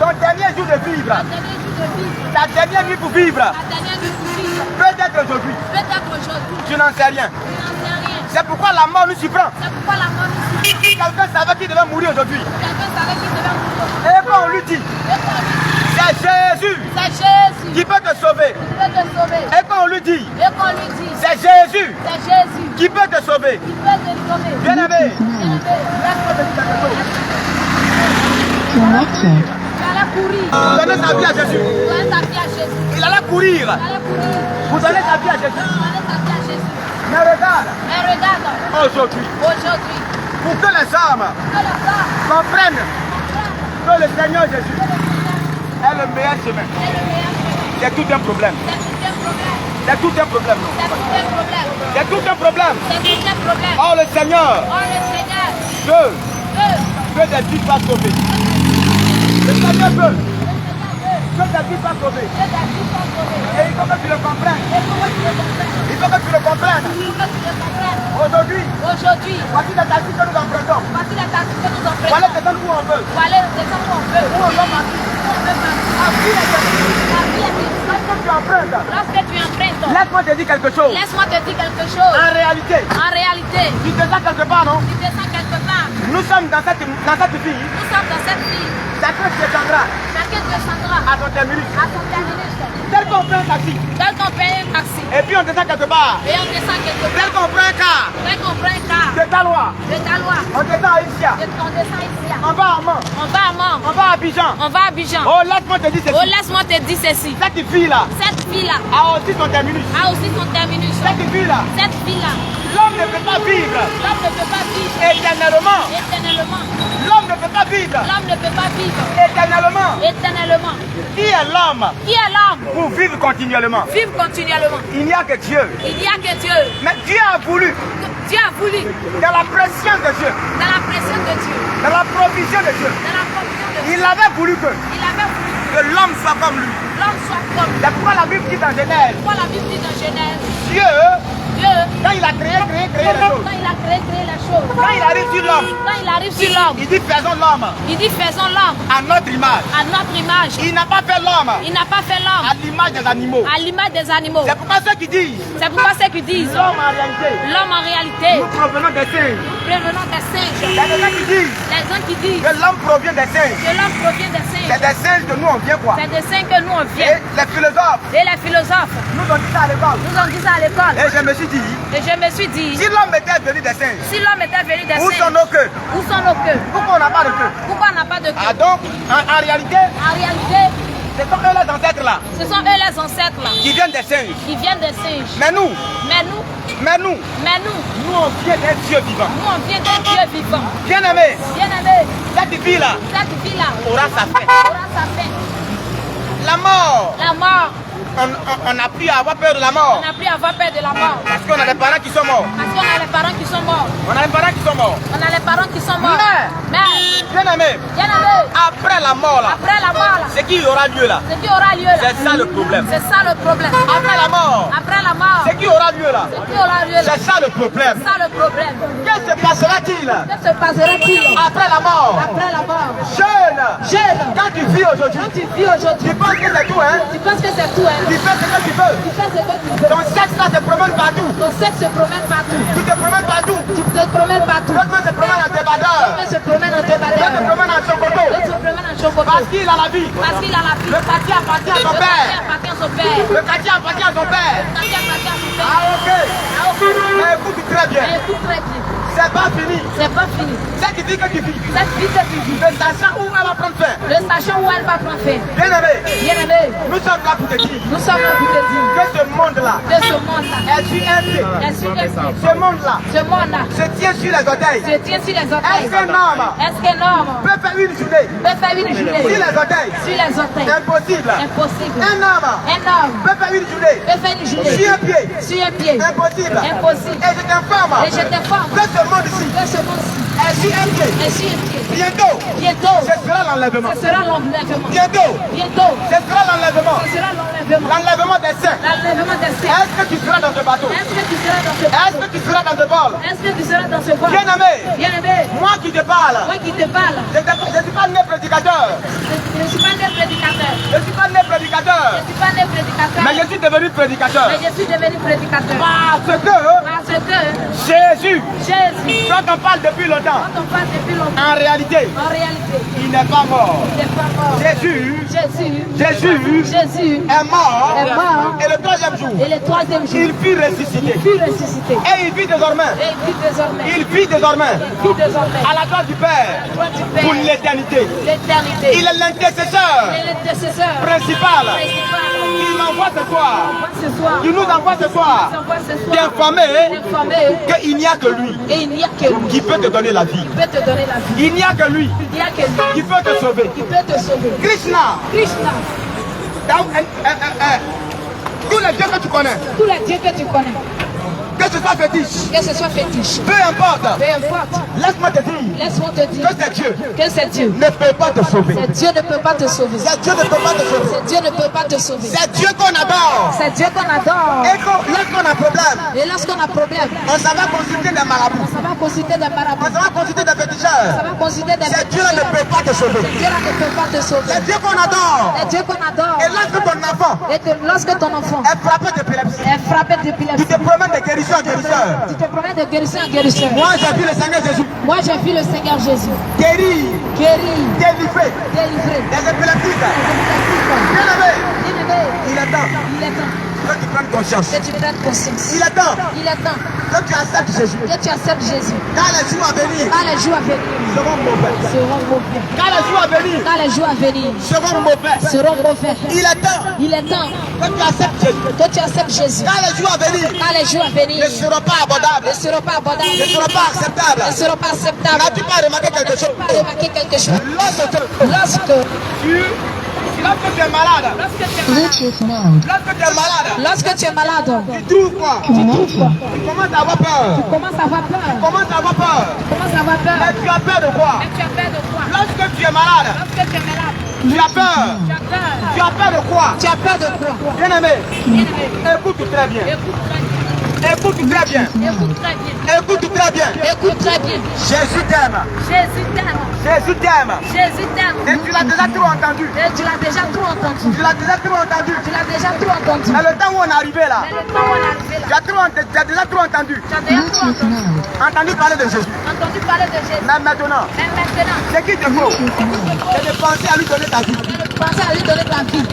Ton dernier jour de vivre. Ta dernière nuit pour vivre. Peut-être aujourd'hui. Tu n'en sais rien. C'est pourquoi la mort nous surprend. Si quelqu'un savait qu'il devait mourir aujourd'hui, et qu'on lui dit, c'est Jésus qui peut te sauver. Et qu'on lui dit, c'est Jésus qui peut te sauver. Bien aimé, donnez sa vie à Jésus. Il allait courir. Vous donnez sa vie à Jésus. Mais regarde, aujourd'hui, pour que les hommes comprennent que le Seigneur Jésus est le meilleur chemin. C'est tout un problème. C'est tout un problème. C'est tout un problème. Oh le Seigneur veut que des vies soient sauvées. Le Seigneur veut que des vies soient sauvées. Et il faut que tu le comprennes. Il faut que tu le comprennes. Aujourd'hui, voici les actes que nous empruntons.
Lorsque tu enfreins,
laisse-moi te dire quelque chose.
laisse-moi te dire quelque chose.
En réalité,
En réalité,
tu te sens quelque part, non?
tu te sens quelque part.
Nous sommes dans cette vie.
Nous sommes dans cette vie.
Chacun descendra
Chacun descendra
à son terminus.
à son terminus.
Tel qu'on prend un taxi,
Tel qu'on paye un taxi.
et puis on descend quelque part.
Et on descend quelque
Tel
part.
qu'on prend un car,
Tel qu'on prend un car.
de Talois,
De Galois.
on descend à Isia,
On descend ici.
on va à Mans,
On va à Mans.
on va à Abidjan.
On va à Abidjan.
Oh, laisse-moi te dire
Oh,
ceci.
laisse-moi te dire ceci.
Cette fille-là
Cette fille-là
a aussi son terminus.
a aussi son terminus.
Cette fille-là,
Cette fille-là,
l'homme ne peut pas vivre
l'homme ne peut pas vivre
éternellement.
éternellement.
L'homme ne peut pas vivre
L'homme ne peut pas vivre
éternellement.
éternellement.
Qui est l'homme
Qui est l'homme?
pour vivre continuellement?
Vive continuellement.
Il n'y a que Dieu.
Il n'y a que Dieu.
Mais Dieu a voulu,
Dieu a voulu,
dans la préscience de Dieu,
dans la présence de Dieu,
dans la provision de Dieu,
dans la provision de Dieu,
il avait voulu que
il avait voulu
l'homme soit comme lui.
que l'homme soit comme.
C'est pourquoi la Bible dit dans Genèse,
Pourquoi la Bible dit dans Genèse,
Dieu,
Dieu,
quand il a créé les
quand
choses,
il a créé les choses,
quand il arrive sur l'homme,
quand il arrive sur l'homme,
il dit faisons l'homme
il dit faisons l'homme
à notre image.
à notre image.
Il n'a pas fait l'homme
Il n'a pas fait l'homme
à l'image des animaux.
à l'image des animaux.
C'est pourquoi ceux qui disent
C'est pourquoi ceux qui disent
l'homme en réalité,
l'homme en réalité,
nous provenons des singes.
prévenons des singes.
Il y a des gens qui disent
Les gens qui disent
que l'homme provient des singes.
que l'homme provient des
C'est
singes.
des singes que nous on vient quoi.
C'est des singes que nous on
Et
vient.
les philosophes
Et les philosophes
nous ont dit ça à l'école.
nous ont dit ça à l'école.
Et je me suis dit,
Et je me suis dit,
si l'homme était venu des singes,
si l'homme était venu des
où sont
singes,
nos queues?
où sont nos queues?
Pourquoi on n'a pas de queue?
Pourquoi on n'a pas de queue?
Ah donc, en réalité,
En réalité,
ce sont eux les ancêtres là,
ce sont eux les ancêtres là,
qui viennent des singes.
qui viennent des singes.
Mais nous,
Mais nous,
nous on vient d'un Dieu vivant.
nous on vient d'un Dieu vivant.
Bien aimé,
Bien aimé,
cette fille là
cette vie-là
aura sa fin.
aura sa fin.
La mort,
La mort,
on a pu avoir peur de la mort.
on n'a plus à avoir peur de la mort.
Parce qu'on a des parents qui sont morts.
Parce qu'on a les parents qui sont morts.
On a des parents qui sont morts.
On a les parents qui sont morts. Mais,
Bien aimé,
bien aimé,
après la mort là,
après la mort là,
ce qui aura lieu là,
ce qui aura lieu là,
c'est ça le problème.
c'est ça le problème.
Après la mort,
Après la mort,
ce qui aura lieu là,
ce qui aura lieu là,
c'est ça le problème.
c'est ça le problème.
Que se passera-t-il
Que se passera-t-il
après la mort?
après la mort?
Jeune,
Jeune,
quand tu vis aujourd'hui,
quand tu vis aujourd'hui,
tu penses que c'est tout, hein?
tu penses que c'est tout, hein?
Tu fais ce que tu veux.
Tu fais ce que tu veux.
Ton sexe là se promène partout.
Ton sexe se promène partout.
Tu te promènes partout.
Tu te promènes partout.
L'autre se promène en débardeur.
L'autre se promène en
L'autre se
débardeur.
promène en chocoto.
L'autre se promène en chocolat.
Parce qu'il a la vie.
Parce qu'il a la vie.
Le quartier appartient à
Le
son
quartier
père.
appartient à son père.
Le quartier appartient à son père.
Le quartier appartient à son père.
Ah ok.
Ah, ok.
Mais écoute très bien.
Mais écoute très bien.
C'est pas fini.
C'est pas fini.
C'est qui dit que tu vis.
Cette vie que tu vis,
Ne sachant où elle va prendre fin.
le sachant où elle va prendre fin.
Bien aimé,
Bien aimé,
nous sommes là pour te dire
nous sommes là pour te dire
que ce monde-là
que ce monde-là
est sur un pied.
est sur les pieds.
Ce monde-là
Ce monde-là
se tient sur les orteils.
se tient sur les orteils.
Est-ce qu'un homme
Est-ce qu'un homme
peut faire une journée
peut faire une journée
sur les orteils?
sur les orteils?
Impossible.
Impossible.
Un homme
Un homme
peut faire une journée
peut faire une journée
sur un pied.
sur un pied.
Impossible.
Impossible.
Et je t'informe
Et je t'informe
que ce monde-ci
que ce monde-ci
est sur un pied.
est sur un pied.
Bientôt,
Bientôt,
ce sera l'enlèvement.
ce sera l'enlèvement.
Bientôt,
Bientôt,
ce sera l'enlèvement.
ce sera l'enlèvement.
L'enlèvement des saints.
L'enlèvement des saints.
Est-ce que tu seras dans ce bateau?
Est-ce que tu seras dans ce
Est-ce que tu seras dans ce bol?
Est-ce que tu seras dans ce vol?
Bien aimé,
Bien aimé,
moi qui te parle,
moi qui te parle,
je ne suis pas né prédicateur.
je ne suis pas né prédicateur.
Je ne suis pas né
Je
prédicateur.
ne suis pas né prédicateur.
Mais je suis devenu prédicateur.
Mais je suis devenu prédicateur.
Parce que
Parce que
Jésus,
Jésus,
quand on parle depuis longtemps,
quand on parle depuis longtemps,
en réalité,
en réalité,
il n'est pas mort.
il n'est pas mort.
Jésus
Jésus
est mort.
est mort.
Et le troisième jour,
Et le troisième jour,
il fut ressuscité.
il fut ressuscité.
Et il vit désormais.
Et il vit désormais.
Il vit désormais
Il vit désormais.
à la gloire du Père
Toi du Père.
pour l'éternité.
L'éternité.
Il est l'intercesseur
Il est l'intercesseur
principal.
principal.
Il m'envoie ce soir.
Ce soir,
Il nous envoie ce soir
il s'envoie ce soir
d'informer
d'informer
qu'il n'y a que lui
et il n'y a que lui
qui peut te donner la vie.
qui peut te donner la vie.
Il n'y a que lui
Il n'y a que lui
qui peut te sauver.
qui peut te sauver.
Krishna,
Krishna,
tous les dieux que tu connais,
tous les dieux que tu connais,
que Que ce soit fétiche.
Que ce soit fétiche.
Peu importe.
Peu importe.
Laisse-moi te dire.
Laisse-moi te dire.
Que c'est Dieu.
Que c'est Dieu.
Ne peut pas te sauver.
C'est Dieu ne peut pas te sauver.
C'est Dieu ne peut pas te sauver.
C'est Dieu ne peut pas te sauver.
C'est Dieu qu'on adore.
C'est Dieu qu'on adore.
Et lorsqu'on a problème,
Et lorsqu'on a problème,
on s'en va consulter des marabouts.
ça va consulter des
On
marabouts.
s'en va consulter des
Ça
féticheurs.
va consulter des
C'est Dieu ne peut pas te sauver.
Dieu ne peut pas te sauver.
C'est Dieu qu'on adore.
C'est Dieu qu'on adore.
Et lorsque ton enfant
Lorsque ton enfant
est frappé d'épilepsie,
est frappé
tu
d'épilepsie,
te promènes de guérisseur en guérisseur.
tu te promets de guérisseur en guérisseur.
Moi, j'ai vu le Seigneur Jésus
Moi, j'ai vu le Seigneur Jésus
guérir,
guérir,
délivrer
délivrer
des épileptiques.
les
Bien aimé,
bien-aimés.
il est temps
Il est temps
que tu prennes conscience.
que tu prennes conscience.
Il est temps
Il est temps
que tu acceptes Jésus.
que tu acceptes Jésus.
Quand les jours à venir
Quand les jours à venir
seront mauvais.
seront mauvais.
Quand les jours à venir
Quand les jours à venir
seront mauvais.
seront mauvais.
Il est temps
Il est temps
que tu acceptes Jésus.
que tu acceptes Jésus.
Quand les jours à venir
Quand les jours à venir
ne seront pas abordables,
ne seront pas abordables,
ne seront pas acceptables.
ne seront pas acceptables.
N'as-tu pas remarqué quelque chose?
Pas remarqué quelque chose.
Lorsque tu es malade,
Bluetooth mode.
lorsque tu es malade,
Lorsque tu es malade,
tu trouves quoi?
tu trouves quoi?
Tu commences à avoir peur.
Tu commences à avoir peur.
Tu commences à avoir peur.
Tu commences à avoir peur.
Mais tu as peur de quoi?
Mais tu as peur de quoi?
Lorsque tu es malade,
Lorsque tu es malade,
tu as peur.
tu as peur.
Tu as peur de quoi?
Tu as peur de quoi?
Bien aimé,
Bien-aimé,
écoute très bien.
écoute très bien.
Écoute très bien.
Écoute très bien.
Écoute très bien.
Écoute très bien.
Jésus t'aime.
Jésus t'aime.
Jésus t'aime.
Jésus t'aime.
Et tu l'as déjà trop entendu.
Et tu l'as déjà trop entendu.
Tu l'as déjà trop entendu.
Tu l'as déjà trop entendu.
Mais le temps où on est arrivé là,
Mais le temps où on est arrivé là,
tu as déjà trop entendu.
tu as déjà trop
Bluetooth
entendu.
mode.
Entendu parler de Jésus.
Entendu parler de Jésus.
Mais maintenant,
Mais maintenant,
ce qu'il te faut, c'est de penser à lui donner ta vie.
c'est de penser à lui donner ta vie.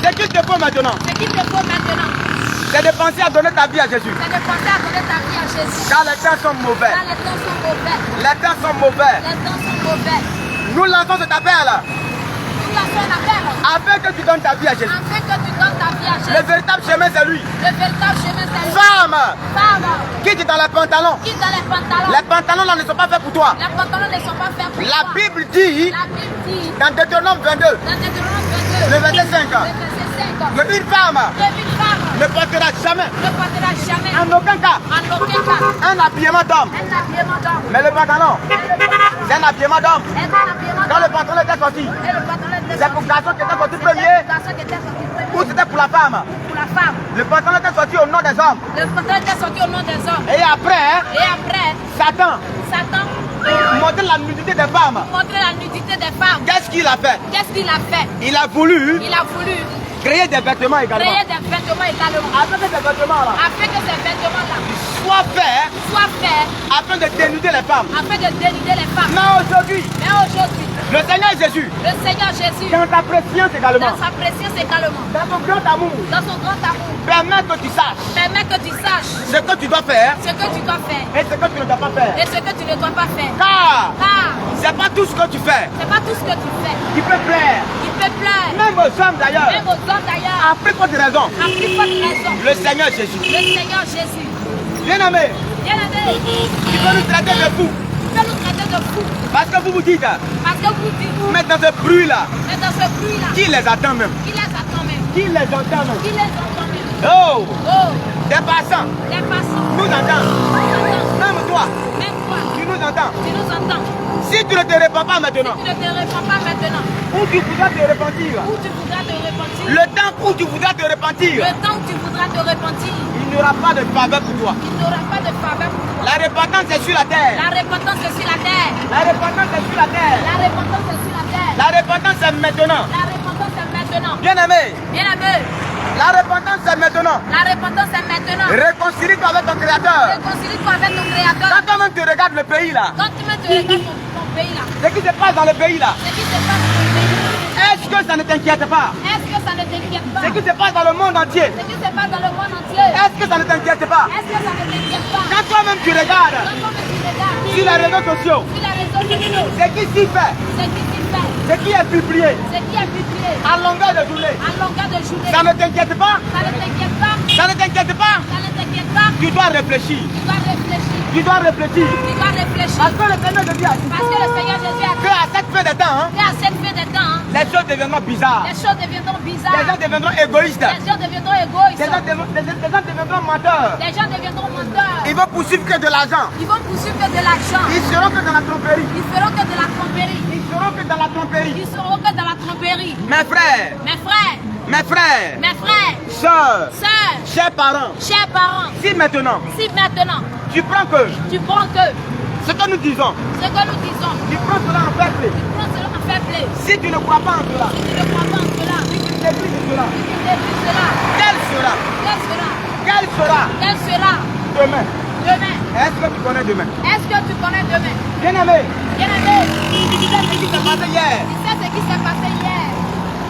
Ce qu'il te faut maintenant,
Ce qu'il te faut maintenant,
c'est de penser à donner ta vie à Jésus.
c'est de penser à donner ta vie à Jésus.
Car les temps sont mauvais.
Quand les temps sont mauvais,
Les temps sont mauvais.
les temps sont mauvais.
Nous lançons cet appel
Nous lançons un appel
afin que tu donnes ta vie à Jésus.
afin que tu donnes ta vie à
Le
Jésus.
véritable chemin, c'est lui.
Le véritable chemin, c'est lui.
Femme,
Femme,
quitte dans les pantalons.
qui dans les pantalons.
Les pantalons là ne sont pas faits pour toi.
Les pantalons ne sont pas faits pour
La
toi.
Bible dit,
La Bible dit,
dans Deutéronome 22,
dans Deutéronome 22,
le verset 5,
le verset 5,
que une femme
qu'une femme
ne portera jamais,
ne portera jamais,
en aucun cas,
en aucun cas,
un habillement d'homme.
un habillement d'homme.
Mais le pantalon,
Et le pantalon
c'est un habillement d'homme.
est un habillement
Quand le
d'homme.
pantalon était sorti,
Et le pantalon était
c'est pour le garçon qui était sorti
C'était
premier
le garçon qui était sorti premier.
ou c'était pour la femme.
Pour la femme.
Le pantalon était sorti au nom des hommes.
Le pantalon était sorti au nom des hommes.
Et après,
Et après,
Satan
Satan
montrait la nudité des femmes.
montrait la nudité des femmes.
Qu'est-ce qu'il a fait?
Qu'est-ce qu'il a fait?
Il a voulu
Il a voulu
créer des vêtements également.
créer des vêtements également.
Afin que ces vêtements-là
Afin que ces vêtements-là
soient faits
soient faits
afin de dénuder les femmes.
afin de dénuder les femmes.
Mais aujourd'hui,
Mais aujourd'hui,
le Seigneur Jésus,
le Seigneur Jésus,
dans ta préscience également,
dans sa préscience également,
dans ton grand amour,
dans son grand amour,
permet que tu saches
permet que tu saches
ce que tu dois faire
ce que tu dois faire
et ce que tu ne dois pas faire.
et ce que tu ne dois pas faire.
Car
Car
c'est pas tout ce que tu fais
c'est pas tout ce que tu fais
qui peut plaire.
qui peut plaire,
Même aux hommes d'ailleurs.
même aux hommes d'ailleurs,
À plus forte raison,
à plus forte raison.
le Seigneur Jésus.
Le Seigneur Jésus,
Bien aimé,
bien aimé,
il peut nous traiter de fous.
il peut nous traiter de fous
Parce que vous vous dites,
parce que vous dites,
mais dans ce bruit-là,
mais dans ce bruit-là,
qui les attend même?
qui les attend même,
Qui les entend même?
qui les entend même.
Oh,
Oh,
des passants
les passants,
nous entendent.
nous entendent,
Même toi,
même toi,
tu nous entends.
tu nous entends.
Si tu ne te répands pas maintenant,
Tu ne te réponds pas maintenant,
où tu voudras te repentir,
où tu voudras te repentir,
le temps où tu voudras te repentir,
le temps où tu voudras te repentir,
il n'y aura pas de faveur pour toi.
il n'aura pas de faveur pour toi.
La repentance est sur la terre.
La repentance est sur la terre.
La repentance est sur la terre.
La repentance est sur la terre.
La repentance est maintenant.
La repentance est maintenant.
Bien aimé,
Bien aimé,
la repentance est maintenant.
la repentance est maintenant.
Réconcilie-toi avec ton Créateur.
Réconcilie-toi avec ton Créateur.
Quand toi-même tu regardes le pays là,
Quand tu mets te regardes ton pays là,
ce qui se passe dans le pays là,
ce qui se passe dans ton pays là,
est-ce que ça ne t'inquiète pas?
est-ce que ça ne t'inquiète pas?
Ce qui se passe dans le monde entier,
Ce qui se passe dans le monde entier,
est-ce que ça ne t'inquiète pas?
est-ce que ça ne t'inquiète pas?
Quand toi-même tu regardes
Quand toi-même tu regardes
sur les réseaux sociaux,
sur les réseaux sociaux,
ce qui s'y fait,
ce qui s'y fait,
ce qui est publié
ce qui est publié
à longueur de journée,
à longueur de journée,
ça ne t'inquiète pas?
ça ne t'inquiète pas?
Ça ne t'inquiète pas?
Ça ne t'inquiète pas?
Tu dois réfléchir.
Tu dois réfléchir.
Tu dois réfléchir.
Tu dois réfléchir.
Parce que le Seigneur Jésus a dit.
Parce que le Seigneur Jésus a dit.
Que à cette fin des temps,
Que à cette fin des temps,
les choses deviendront bizarres.
les choses deviendront bizarres.
Les gens deviendront égoïstes.
Les gens deviendront égoïstes.
Les gens deviendront menteurs.
Les gens deviendront menteurs.
Ils vont poursuivre que de l'argent.
Ils vont poursuivre que de l'argent.
Ils seront que dans la tromperie.
Ils feront que de la tromperie.
Ils seront que dans la tromperie.
Ils seront que dans la tromperie.
Mes frères,
Mes frères,
mes frères,
mes frères,
sœurs,
sœurs,
chers parents,
chers parents,
si maintenant
si maintenant
tu prends que
tu prends que
ce que nous disons,
ce que nous disons,
tu prends cela en fait play.
tu prends cela en fair play.
Si tu ne crois pas en cela,
Si tu ne crois pas en cela,
si tu t'écris de cela,
si tu détruis cela,
quel sera,
quel sera,
quel sera
quel sera
demain?
demain?
Est-ce que tu connais demain?
Est-ce que tu connais demain?
Bien-aimé,
Bien-aimé,
tu sais ce qui s'est passé hier,
tu sais ce qui s'est passé hier,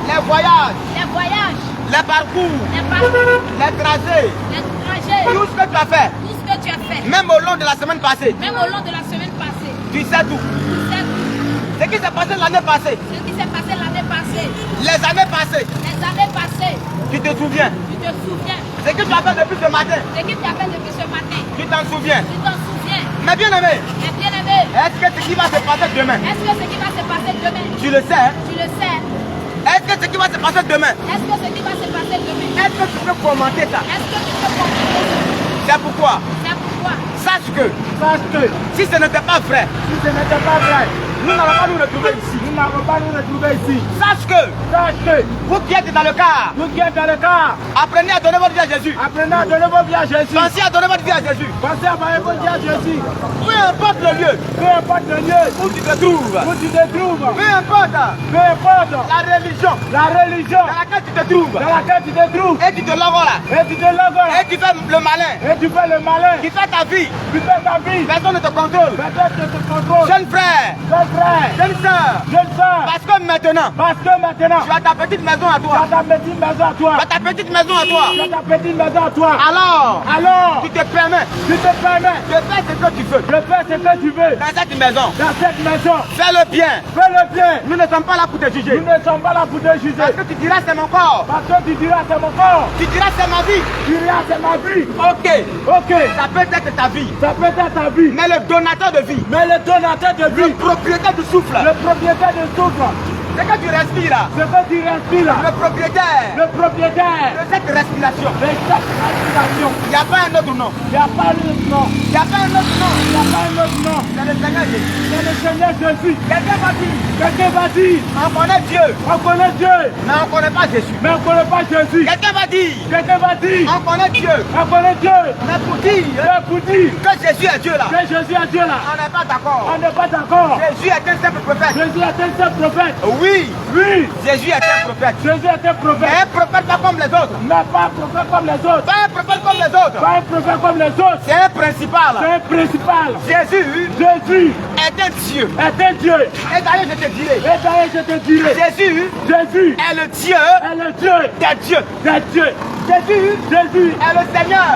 les voyages,
les voyages,
les parcours,
les parcours,
les trajets,
les trajets,
tout ce que tu as fait,
tout ce que tu as fait,
même au long de la semaine passée,
même au long de la semaine passée,
tu sais tout.
tu sais tout.
Ce qui s'est passé l'année passée,
Ce qui s'est passé l'année passée,
les années passées,
les années passées,
tu te souviens.
tu te souviens.
Ce que tu as fait depuis ce matin,
Ce que tu as fait depuis ce matin,
tu t'en souviens.
tu t'en souviens.
Mais bien aimé,
Mais bien-aimé,
est-ce que ce qui va se passer demain,
est-ce que ce qui va se passer demain,
tu le sais, hein?
tu le sais?
Est-ce que ce qui va se passer demain,
Est-ce que ce qui va se passer demain,
est-ce que tu peux commenter ça?
est-ce que tu peux comprendre ça?
C'est pourquoi,
C'est pourquoi,
sache que si ce n'était pas vrai, nous n'allons pas nous retrouver ici. Sache que vous qui êtes dans le car, apprenez à donner votre vie à Jésus. Pensez à donner votre vie à Jésus. Peu importe le lieu où tu te trouves, peu importe la religion dans laquelle tu te trouves, et tu te lèves là, et tu fais le malin, tu fais ta vie, personne ne te contrôle. Jeune frère, jeune soeur, parce que maintenant, tu as ta petite maison à toi. Tu as ta petite maison à toi. Alors, tu te permets de faire ce que tu veux dans cette maison. Fais le bien. Nous ne sommes pas là pour te juger. Parce que tu diras c'est mon corps. Tu diras c'est ma vie. Ok. Ça peut être ta vie. Mais le donateur de vie. Le propriétaire du souffle. C'est que tu respires là. Le propriétaire de cette respiration. Il n'y a pas un autre nom. C'est le Seigneur Jésus. Quelqu'un va dire. On connaît Dieu. Mais on ne connaît pas Jésus. Quelqu'un va dire. On connaît Dieu. Mais pour dire que Jésus est Dieu là. On n'est pas d'accord. Jésus est un simple prophète. Oui, Jésus est un prophète. Mais un prophète pas comme les autres. Pas un prophète comme les autres. C'est un principal. Jésus est un Dieu. Et d'ailleurs je te dirai. Jésus est le Dieu des dieux. Jésus est le Seigneur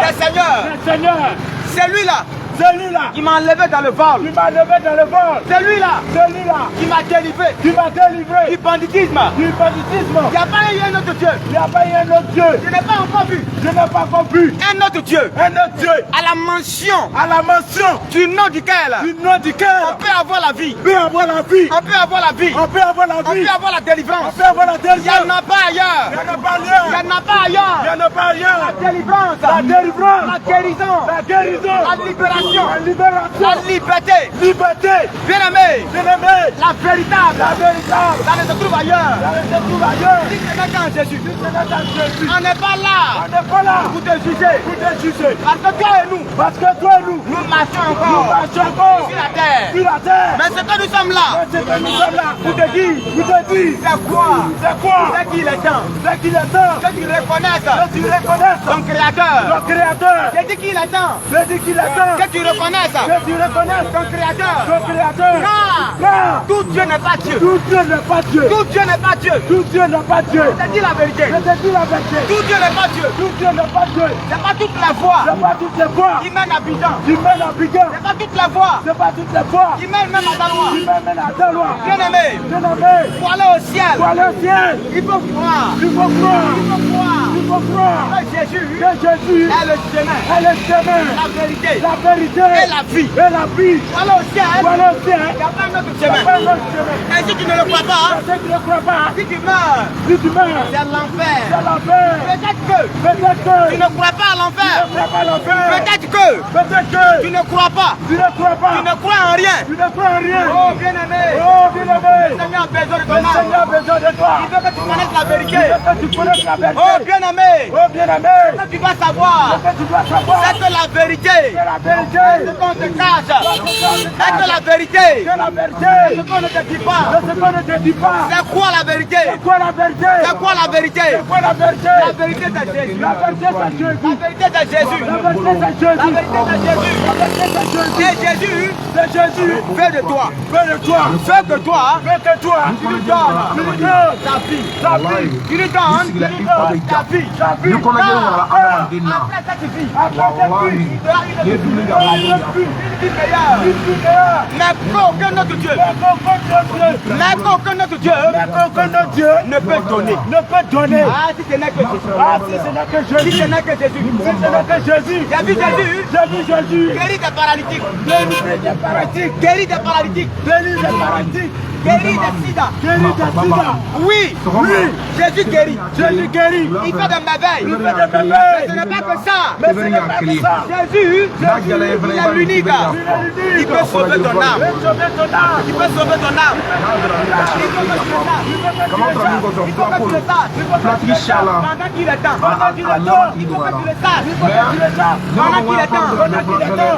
des seigneurs. C'est lui là. Qui m'a enlevé dans le vol. C'est lui là. Qui m'a délivré. Du banditisme. Il n'y a pas eu un autre Dieu. Je n'ai pas encore vu. Un autre Dieu. À la mention. Du nom duquel. On peut avoir la vie. On peut avoir la délivrance. Il n'y en a pas ailleurs. La délivrance. La guérison. La libération. La liberté. Bien aimé. La véritable. Ça ne se trouve ailleurs. Si ce n'est qu'en Jésus. On n'est pas là pour te juger. Parce que toi et nous, nous marchons encore sur la terre. Mais ce que nous sommes là pour te dire, c'est quoi? C'est qu'il est temps. Que tu reconnaisses ton Créateur. C'est dit qu'il est temps. Que tu reconnaisses ton Créateur. Car tout Dieu n'est pas Dieu. Tout Dieu n'est pas Dieu. Je te dis la vérité. Tout Dieu n'est pas Dieu. C'est pas toutes les voies qui mènent à Abidjan. C'est pas toutes les voies qui mènent même à Daloa. Bien aimé, pour aller au ciel, il faut croire. faut croire que Jésus est le chemin, la vérité et la vie. Voilà au ciel, il n'y a pas un autre chemin. Et si tu ne le crois pas, si tu meurs, c'est l'enfer. Peut-être que tu ne crois pas à l'enfer. Peut-être que tu ne crois pas. Tu ne crois en rien. Oh bien-aimé, le Seigneur a besoin de ton âme. Il veut que tu connaisses la vérité. Oh bien-aimé, ce que tu dois savoir, c'est que la vérité, ce qu'on te cache, c'est que la vérité, ce qu'on ne te dit pas. C'est quoi la vérité? C'est quoi la vérité? La vérité c'est Jésus. La vérité c'est Jésus. Et Jésus fait de toi. Fait que toi, tu lui donnes ta vie. Tu lui donnes ta vie. Après cette vie, il y aura une vie meilleure. Mais qu'aucun autre Dieu, ne peut donner. Ah, si ce n'est que Jésus. Si ce n'est que Jésus. J'ai vu Jésus. Guéri des paralytiques. Guéri des sida. Oui. Jésus guérit. Il fait de merveilles. Mais ce n'est pas que ça. Jésus, il est l'unique. Il peut sauver ton âme.
Comment tu le
pendant qu'il est temps.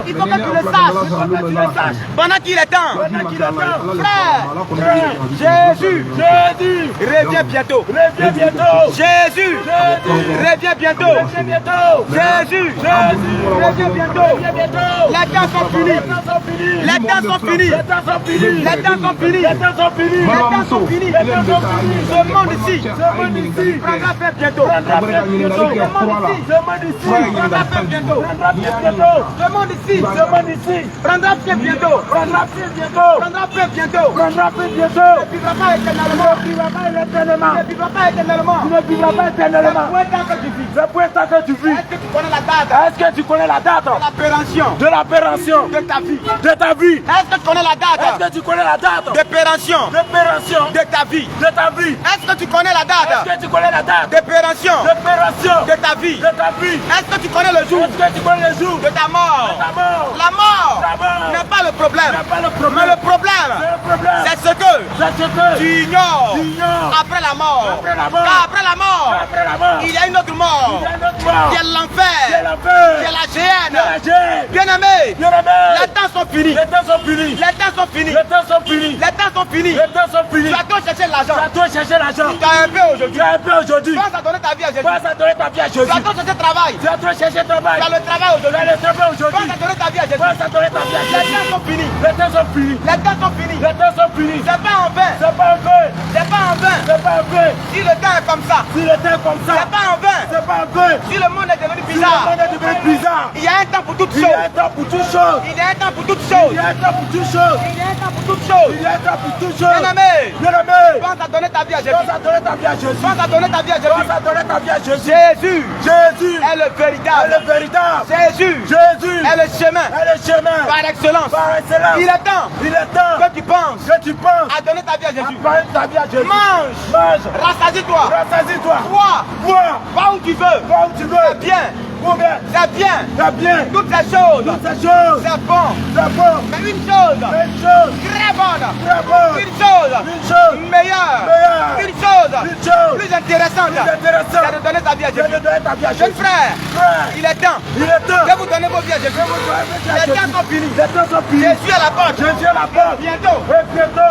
Il faut que tu le saches. Pendant qu'il est temps. Frère, Jésus revient bientôt. Jésus revient bientôt. Jésus revient bientôt. Les temps sont finis. Ce monde ici prendra fin bientôt. Ce monde ici prendra fin bientôt. Ne vivra pas éternellement. C'est pour ça que tu vis. Est-ce que tu connais la date? De l'apparition de ta vie. Est-ce que tu connais la date? De péremption de ta vie. Est-ce que tu connais la date? De péremption de ta vie. Est-ce que tu connais le jour de ta mort? La mort n'est pas le problème. Mais le problème, c'est ce que tu ignores après la mort. Car après la mort, il y a une autre mort. Il y a l'enfer. Il y a la géhenne. Bien-aimé, les temps sont finis. Tu as trop cherché l'argent. Tu as un peu aujourd'hui. Pense à donner ta vie à Jésus. Tu as trop cherché le travail. Tu as le travail aujourd'hui. Pense à donner ta vie à Jésus. Les temps sont finis. C'est pas en vain. Si le temps est comme ça, c'est pas en vain. Si le monde est devenu bizarre, il y a un temps pour toutes choses. Bien-aimé, pense à donner ta vie à Jésus. Jésus est le véritable. Jésus est le chemin par excellence. Il est temps que tu penses à donner ta vie à Jésus. Mange, rassasie-toi, bois, va où tu veux, c'est bien. Toutes ces choses, c'est bon. Mais une chose, très bonne, une chose, meilleure, une chose, plus intéressante, c'est de donner ta vie à Jésus. Jeune frère, il est temps que vous donnez vos vies à Jésus. Les temps sont finis. Jésus est à la porte. Bientôt,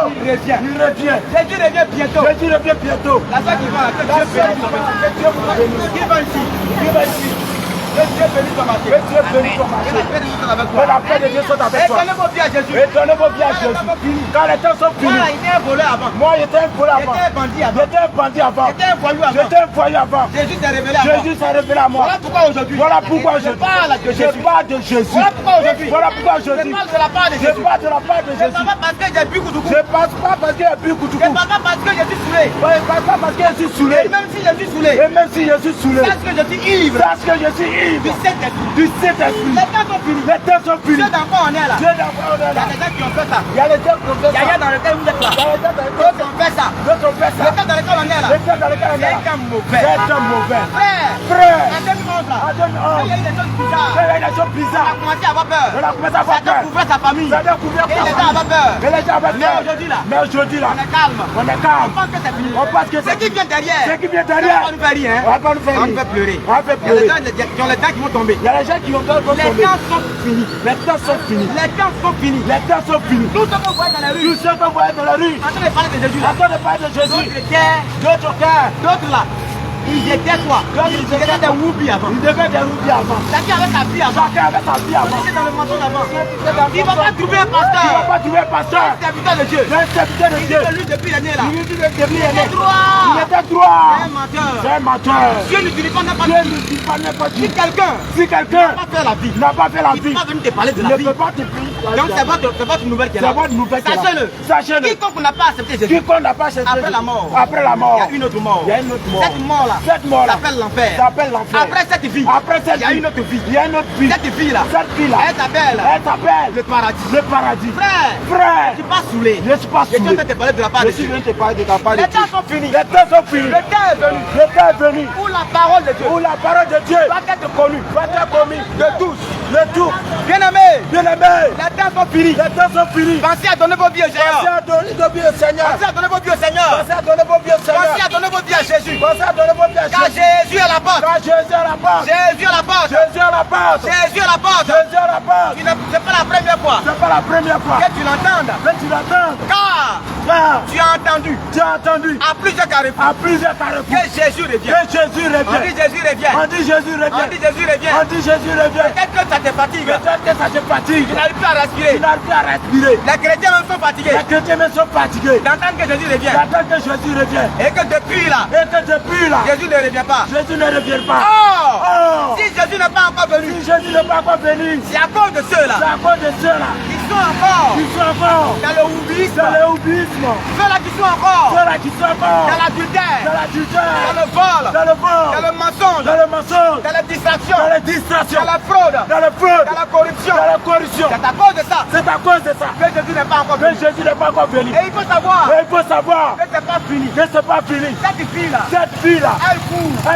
il revient. Jésus revient bientôt. La soeur qui va, que Dieu bénisse. Qui va ici. Dieu bénisse ton marché.
Que Dieu bénisse ton marché.
Que la paix de Dieu soit avec toi.
Que la paix de Dieu soit avec toi.
Et donnez vos vies à Jésus.
Et donnez vos vies à Jésus. Quand les temps sont finis.
Moi, il était un voleur avant.
Moi, j'étais un voleur avant.
J'étais un bandit avant.
J'étais un bandit avant.
J'étais un voyou avant.
J'étais un voyou avant.
Jésus s'est révélé à moi.
Jésus s'est révélé à moi.
Voilà pourquoi aujourd'hui.
Voilà pourquoi
je parle de Jésus.
Je parle de Jésus.
Voilà pourquoi aujourd'hui.
Voilà pourquoi aujourd'hui.
Je parle de la part de
Je
Jésus.
parle de la part de
Je
Jésus.
parle pas parce que j'ai bu Koutoukou.
Je passe pas parce qu'il y a plus
Je
Koutoukou.
parle pas parce que je suis saoulé.
Je passe pas parce que je suis saoulé.
Et même si je suis saoulé.
Et même si je suis saoulé.
Sache que je suis ivre.
Sache que je suis ivre.
Du Saint-Esprit.
Du Saint-Esprit.
Les temps sont finis.
Les temps sont finis.
Dieu d'enfant on est là.
Dieu d'enfant on est
Il y
là.
a des gens qui ont fait ça.
Il y a les temps qui ont fait
Il y a
ça.
dans lequel vous êtes là.
Il y a les temps dans lesquels
D'autres ont fait ça.
d'autres ont fait
Le
ça.
temps dans lequel on est là.
Les temps dans lesquels on est là.
C'est un mauvais.
C'est un mauvais.
Frère.
Frère.
En 2011 là.
En 2011.
Il y a eu des choses bizarres.
Il y a des choses
On a
bizarres.
commencé à avoir peur.
On a commencé à avoir
Satan
peur.
couvrait sa famille.
Ça a découvert
Et les gens avaient peur.
Et les gens avaient
Mais
peur.
aujourd'hui là.
Mais aujourd'hui là.
On est calme.
On est
On
calme.
pense que c'est fini.
On pense que
Ce qui vient derrière.
Ce qui vient
Ça
derrière.
va pas nous faire rire, hein.
On va pas nous faire
On
rire.
nous fait pleurer.
On va faire
Il y a
pleurer.
des gens qui ont les dents qui vont tomber.
Il y a les gens qui ont peur de
Les
tomber.
temps sont finis.
Les temps sont finis.
Les temps sont finis.
Les temps sont finis.
Tout ce qu'on voit dans la rue.
Tous ceux que vous voyez dans la rue.
En train de parler de Jésus là.
Attends de parler de Jésus.
D'autres étaient.
D'autres cœurs.
D'autres là. Ils étaient quoi? Ils étaient des whoopies avant.
Ils devaient des roupies avant.
Chacun avait sa vie avant.
Chacun avait sa vie avant.
Ils étaient dans le mensonge avant. Il ne va pas trouver un
Tu ne vas
pasteur.
pas trouver un pasteur.
Un serviteur de Dieu.
C'est un serviteur de
Il
Dieu.
dit que lui depuis l'année là.
Il dit que lui
Il
est
est droit.
Il était droit.
C'est un menteur.
C'est un menteur.
Dieu ne dit pas n'importe
Dieu
qui.
ne dit pas n'importe
Si
qui.
quelqu'un
Si quelqu'un
n'a pas fait la vie,
n'a pas fait la
il ne
vie,
peut pas venir te parler de
il
la
ne
vie.
peut pas te payer.
Donc c'est votre nouvelle qui est
C'est
là.
votre nouvelle qui est là.
Sachez-le.
Sachez-le.
Quiconque n'a pas accepté Jésus,
Quiconque n'a pas cherché
après la mort,
après la mort,
il y a une autre mort.
il y a une autre mort.
Cette mort là,
Cette mort là
s'appelle l'enfer.
s'appelle l'enfer.
Après cette vie,
Après cette
il y a
vie,
une autre vie.
il y a une autre vie.
Cette vie là,
Cette vie là,
elle s'appelle
elle s'appelle
le paradis.
le paradis.
Frère,
Frère,
je ne suis pas saoulé.
je ne suis pas
Je suis en
saoulé.
train de te parler de la part de
Je suis
Dieu.
venu te parler de ta part de
Les
Dieu.
temps sont finis.
Les temps sont finis.
Le temps est venu.
Le temps est venu
Où la parole de Dieu
où la parole de Dieu
doit être connue
va être commis
de tous.
de tout.
Bien aimé,
Bien aimé,
les temps sont finis.
les temps sont finis.
Pensez à donner vos vies au
Pensez
Seigneur.
à donner vos vies au Seigneur.
Pensez à donner vos vies au Seigneur.
Pensez à donner vos vies au Seigneur.
Pensez à donner vos vies à Jésus.
Pensez à donner vos vies à
Car
Jésus.
Jésus est la porte.
Quand Jésus est la porte,
Jésus est la porte.
Jésus est la porte.
Jésus est la porte.
Jésus est la porte.
C'est pas la première fois
C'est pas la première fois
que tu l'entendes.
que tu l'entends.
Car tu as entendu
Tu as entendu
à plusieurs carrefours
à plusieurs carrefours
que Jésus revient.
que Jésus
On dit
revient.
Jésus revient.
On dit Jésus
On dit
revient.
Jésus revient.
On dit Jésus revient.
Peut-être que ça te fatigue.
Peut-être que ça te fatigue.
Tu n'arrives plus à
Tu
respirer.
n'arrives plus à respirer.
Les chrétiens même sont fatigués
Les chrétiens même sont fatigués.
d'entendre que Jésus revient.
J'attends que Jésus revienne.
Et que depuis là,
Et que depuis là,
Jésus ne revient pas.
Jésus ne revient pas.
Oh!
Oh!
Si Jésus n'est pas encore venu,
Si Jésus n'est pas encore venu,
c'est à cause de
c'est
ceux-là.
à cause de ceux-là.
Ils sont encore
Qui sont encore
dans le houbisme.
dans le houbisme.
Ceux-là qui sont encore
Ceux-là qui sont encore
dans l'adultère,
dans l'adultère,
dans le vol,
dans le vol,
dans le mensonge,
dans le mensonge,
dans la distraction,
dans les distractions,
dans la fraude,
dans le fraude,
dans la corruption.
dans la corruption.
C'est à cause de ça
C'est à cause de ça
que Jésus n'est pas encore
que
venu.
Jésus n'est pas encore venu.
Et il faut savoir
Et il faut savoir
que c'est pas fini.
que c'est pas fini.
Cette fille-là,
Cette fille-là,
elle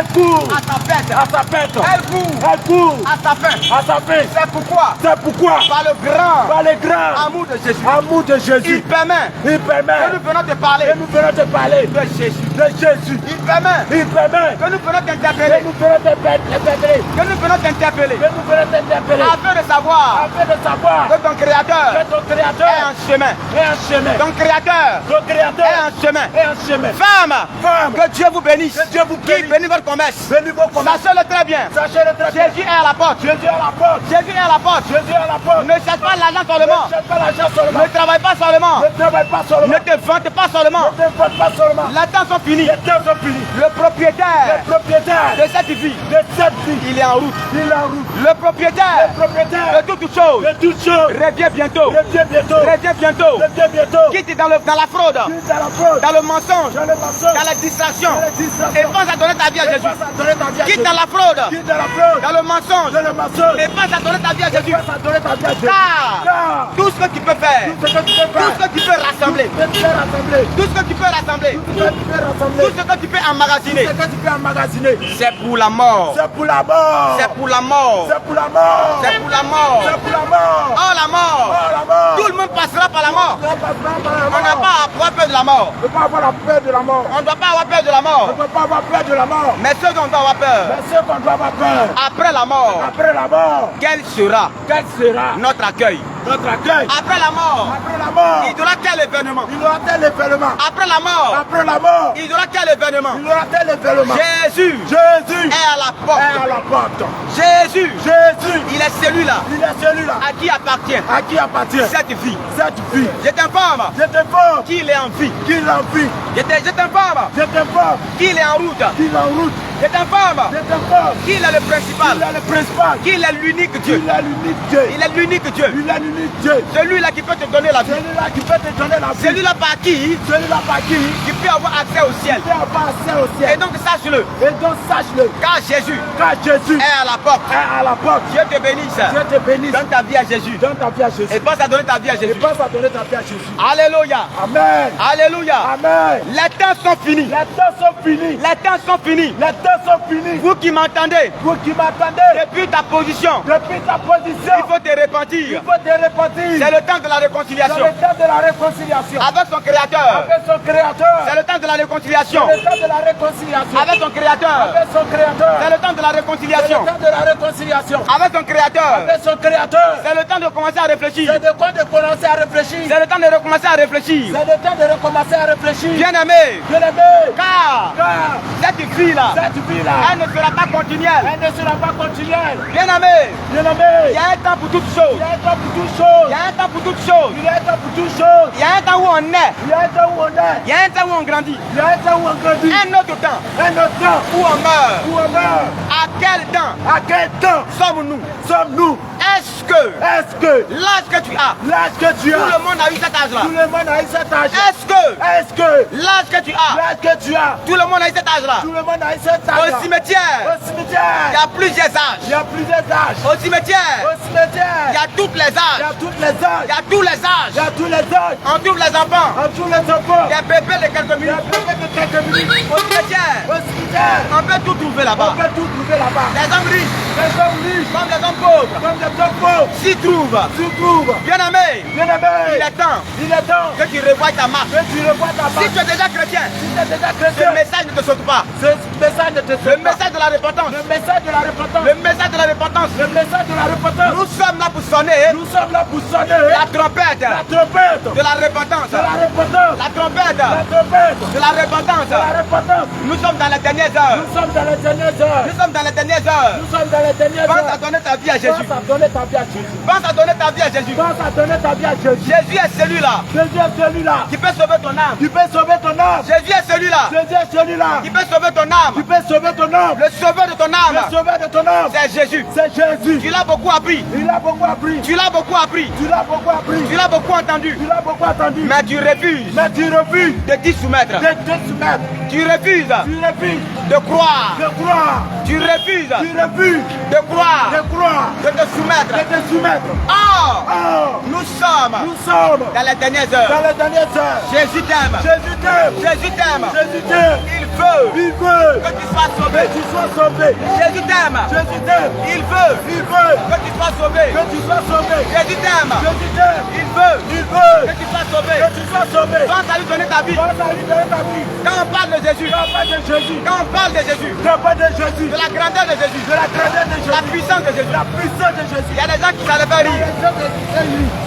elle court
court à sa perte.
à sa perte.
Elle court
Elle court
à sa fin.
à sa fin.
C'est pourquoi,
C'est pourquoi,
par le grand
par les grands
amour de Jésus,
amour de
il
Jésus,
permet
il permet
que nous venons te parler
que nous venons te parler
de Jésus.
de Jésus.
Il permet
Il permet
que nous venons
que
t'interpeller,
nous venons t'interpeller,
que nous venons t'interpeller,
que nous venons t'interpeller,
afin de savoir
afin de savoir
que ton Créateur
que ton
est
Créateur
en chemin.
est un chemin.
Ton Créateur
Ton Créateur
est en chemin.
est un chemin.
Femme,
Femme,
que Dieu vous bénisse.
que Dieu vous
Qui
bénisse.
bénit votre commerce.
Bénis vos commerces.
Sachez-le très bien.
Sachez-le très bien.
Jésus est à la porte.
Jésus est à la porte.
Jésus est à la porte.
Jésus est à la porte.
Ne cherche pas l'argent seulement.
Ne cherche pas l'argent seulement.
Ne travaille pas seulement.
Ne travaille pas seulement.
Ne te vante pas seulement.
Ne te vante pas seulement.
Les temps sont finis.
Les temps sont finis.
Le propriétaire
Le propriétaire
de cette vie,
de cette vie,
il est en route.
il est en route.
Le propriétaire
Le propriétaire
de toutes choses
de toutes choses
revient bientôt.
revient bientôt.
Revient bientôt.
Revient bientôt.
Quitte dans la fraude,
Quitte dans la fraude,
dans le mensonge,
dans le mensonge,
dans la distraction.
dans les
Et
distractions.
pense à donner ta vie à
Et
Jésus.
pense à donner ta vie à
Quitte
Jésus.
dans la fraude,
Quitte dans la fraude,
dans le mensonge.
dans le mensonge.
Et pense à donner ta vie à Jésus.
Pense à donner ta vie à Jésus.
Car
Car
tout ce que tu peux faire,
tout ce que tu peux
tout
faire,
ce que tu peux rassembler,
tout ce que tu peux rassembler,
tout ce que tu peux rassembler,
tout ce que tu peux rassembler,
tout ce que tu peux emmagasiner,
tout ce que tu peux emmagasiner,
c'est pour la mort.
c'est pour la mort.
C'est pour la mort.
C'est pour la mort.
C'est pour la mort.
C'est pour la mort.
Oh la mort.
Oh la mort.
Tout le monde passera par la mort.
On ne peut pas avoir la
On n'a
mort.
pas à avoir peur de la mort.
On ne peut pas avoir la peur de la mort.
On ne doit pas avoir peur de la
On
mort.
ne peut pas avoir peur de la mort.
Mais ce dont on doit avoir peur,
Mais ce qu'on doit avoir peur,
après la mort,
après la mort,
quel sera
quel sera
notre accueil? Notre accueil.
Après la mort.
Après la mort.
Il y aura quel événement?
Il y aura tel événement.
Après la mort.
Après la mort.
Il y aura quel événement?
Il y aura tel événement.
Jésus.
Jésus
est à la porte.
est à la porte.
Jésus.
Jésus.
Il est celui-là.
Il est celui-là.
À qui appartient?
À qui appartient
Cette vie.
cette vie?
Je t'informe.
Je t'informe
Qu'il est en vie.
qu'il en vit.
Je t'informe.
Je t'informe
Qu'il est en route.
qu'il en route.
Je t'informe.
Je t'informe
Qu'il est le principal.
qu'il est le principal.
Qu'il est l'unique Dieu.
Il est l'unique Dieu.
Il est l'unique Dieu.
Il est l'unique Dieu.
Celui-là qui peut te donner la vie.
Celui-là qui peut te donner la vie.
Celui-là par qui
Celui-là par qui
tu peux avoir accès au ciel.
tu peux avoir accès au
Et
ciel.
donc sache-le.
Et donc sache-le.
Car Jésus
Car Jésus
est à la porte.
est à la porte.
Dieu te bénisse.
Dieu te bénisse.
Donne ta vie à Jésus.
Donne ta vie à Jésus.
Et pense à donner ta vie à
Et
Jésus.
pense à donner ta vie à Jésus.
Alléluia.
Amen.
Alléluia.
Amen.
Les temps sont finis.
Les temps sont finis.
Les temps sont finis.
Les temps sont finis.
Vous qui m'entendez,
Vous qui m'attendez,
depuis ta position,
depuis ta position,
il faut te
il
repentir.
faut te repentir.
C'est le temps de la
C'est
réconciliation
le temps de la réconciliation.
avec son Créateur.
Avec son Créateur.
C'est le temps de la réconciliation
C'est le temps de la réconciliation.
avec son Créateur.
Avec son Créateur.
C'est le temps de la
C'est le
réconciliation
temps de la réconciliation.
avec son Créateur.
Avec son Créateur.
C'est le temps de commencer à réfléchir.
C'est de quoi de commencer à réfléchir.
C'est le temps de recommencer à réfléchir.
C'est le temps de recommencer à réfléchir.
Bien-aimé,
Bien-aimé,
car
car
cette vie-là,
cette vie-là,
elle ne sera pas continuelle.
elle ne sera pas continuelle.
Bien-aimé,
Bien-aimé,
il y a un temps pour toutes choses.
il y a un temps pour toutes choses.
Il y a un temps pour toutes choses.
Il y a un temps pour toutes choses.
Il y a un temps où on est.
Il y a un temps où on est.
Il y a un temps où on grandit.
Il y a un temps où on grandit.
Un autre temps
Un autre temps
où on meurt.
où on meurt.
À quel temps
À quel temps
sommes-nous?
sommes-nous?
Est-ce que
Est-ce que
l'âge que tu as,
l'âge que tu
tout
as,
le monde a eu cet âge-là?
tout le monde a eu cet âge?
Est-ce que l'âge que tu as,
l'âge que tu as,
tout le monde a eu cet âge-là?
tout le monde a eu cet âge?
Au cimetière,
Au cimetière,
il y a plusieurs âges.
il y a plusieurs âges.
Au cimetière,
Au cimetière,
il y a toutes les
il y
âges.
a toutes les âges.
Il y a tous les
Il y
âges.
a tous les âges.
On trouve les enfants,
En tous les enfants.
des bébés de quelques
Il y a
minutes.
plus de quelques minutes.
Au cimetière,
Au cimetière,
on peut tout trouver
on
là-bas.
peut tout trouver là-bas.
Les hommes riches,
Les hommes riches,
comme les hommes pauvres,
comme les hommes pauvres,
s'y trouvent.
tu trouves.
Bien-aimé,
Bien-aimé,
il est temps
il est temps
que tu revoies ta marche.
que tu revoies ta
Si
marche.
tu es déjà chrétien,
Si tu es déjà
ce
chrétien,
message ne te saute pas.
ce message ne te
Le
sauve pas.
message de la repentance.
Le message de la repentance.
Le message de la repentance.
Le message de la repentance.
Nous sommes là pour sonner
Nous sommes là pour sonner
la trompette
la trompette
de la repentance.
de la repentance.
La trompette
La trompette
de la repentance.
de la repentance.
Nous sommes dans les dernières heures.
Nous sommes dans les dernières heures.
Nous sommes dans les dernières heures.
Nous sommes dans les dernières
Pense à
heures.
donner ta vie à Jésus.
Pense à donner ta vie à Jésus.
Pense à donner ta vie à Jésus.
Pense à donner ta vie à Jésus.
Jésus est celui-là
Jésus est celui-là
qui peut sauver ton âme.
qui peut sauver ton âme.
Jésus est celui-là
Jésus est celui-là
qui peut sauver ton âme.
qui peut sauver ton âme.
Le sauveur de ton âme,
Le sauveur de ton âme,
c'est Jésus.
c'est Jésus.
Tu l'as beaucoup appris.
Il a beaucoup appris.
Tu l'as beaucoup appris.
Tu l'as beaucoup appris.
Tu l'as beaucoup entendu.
Tu l'as beaucoup entendu.
Mais tu refuses
Mais tu refuses
de t'y soumettre.
de te soumettre.
Tu refuses
Tu refuses
de croire.
de croire.
Tu refuses
Tu refuses
de croire.
de croire.
De te soumettre.
De te soumettre.
Or,
Oh,
nous sommes
nous sommes
dans les dernières
dans
heures.
les dernières heures.
Jésus t'aime.
Jésus t'aime.
Jésus t'aime.
Jésus t'aime.
Il veut
Il veut
que tu sois
que
sauvé.
tu sois sauvé.
Jésus t'aime.
Jésus t'aime.
Il veut
Il veut
que tu sois sauvé.
que tu sois sauvé.
Jésus t'aime.
Jésus t'aime.
Il veut
Il veut
que tu sois sauvé.
que tu sois sauvé.
Pense à lui donner ta vie.
Pense à lui donner ta vie.
Quand on parle de Jésus,
Quand on parle de Jésus,
quand on parle de Jésus,
quand on parle de Jésus,
de la grandeur de Jésus,
de la grandeur de
la
Jésus,
puissance de Jésus,
la puissance de Jésus.
il y a des gens qui ça les fait rire.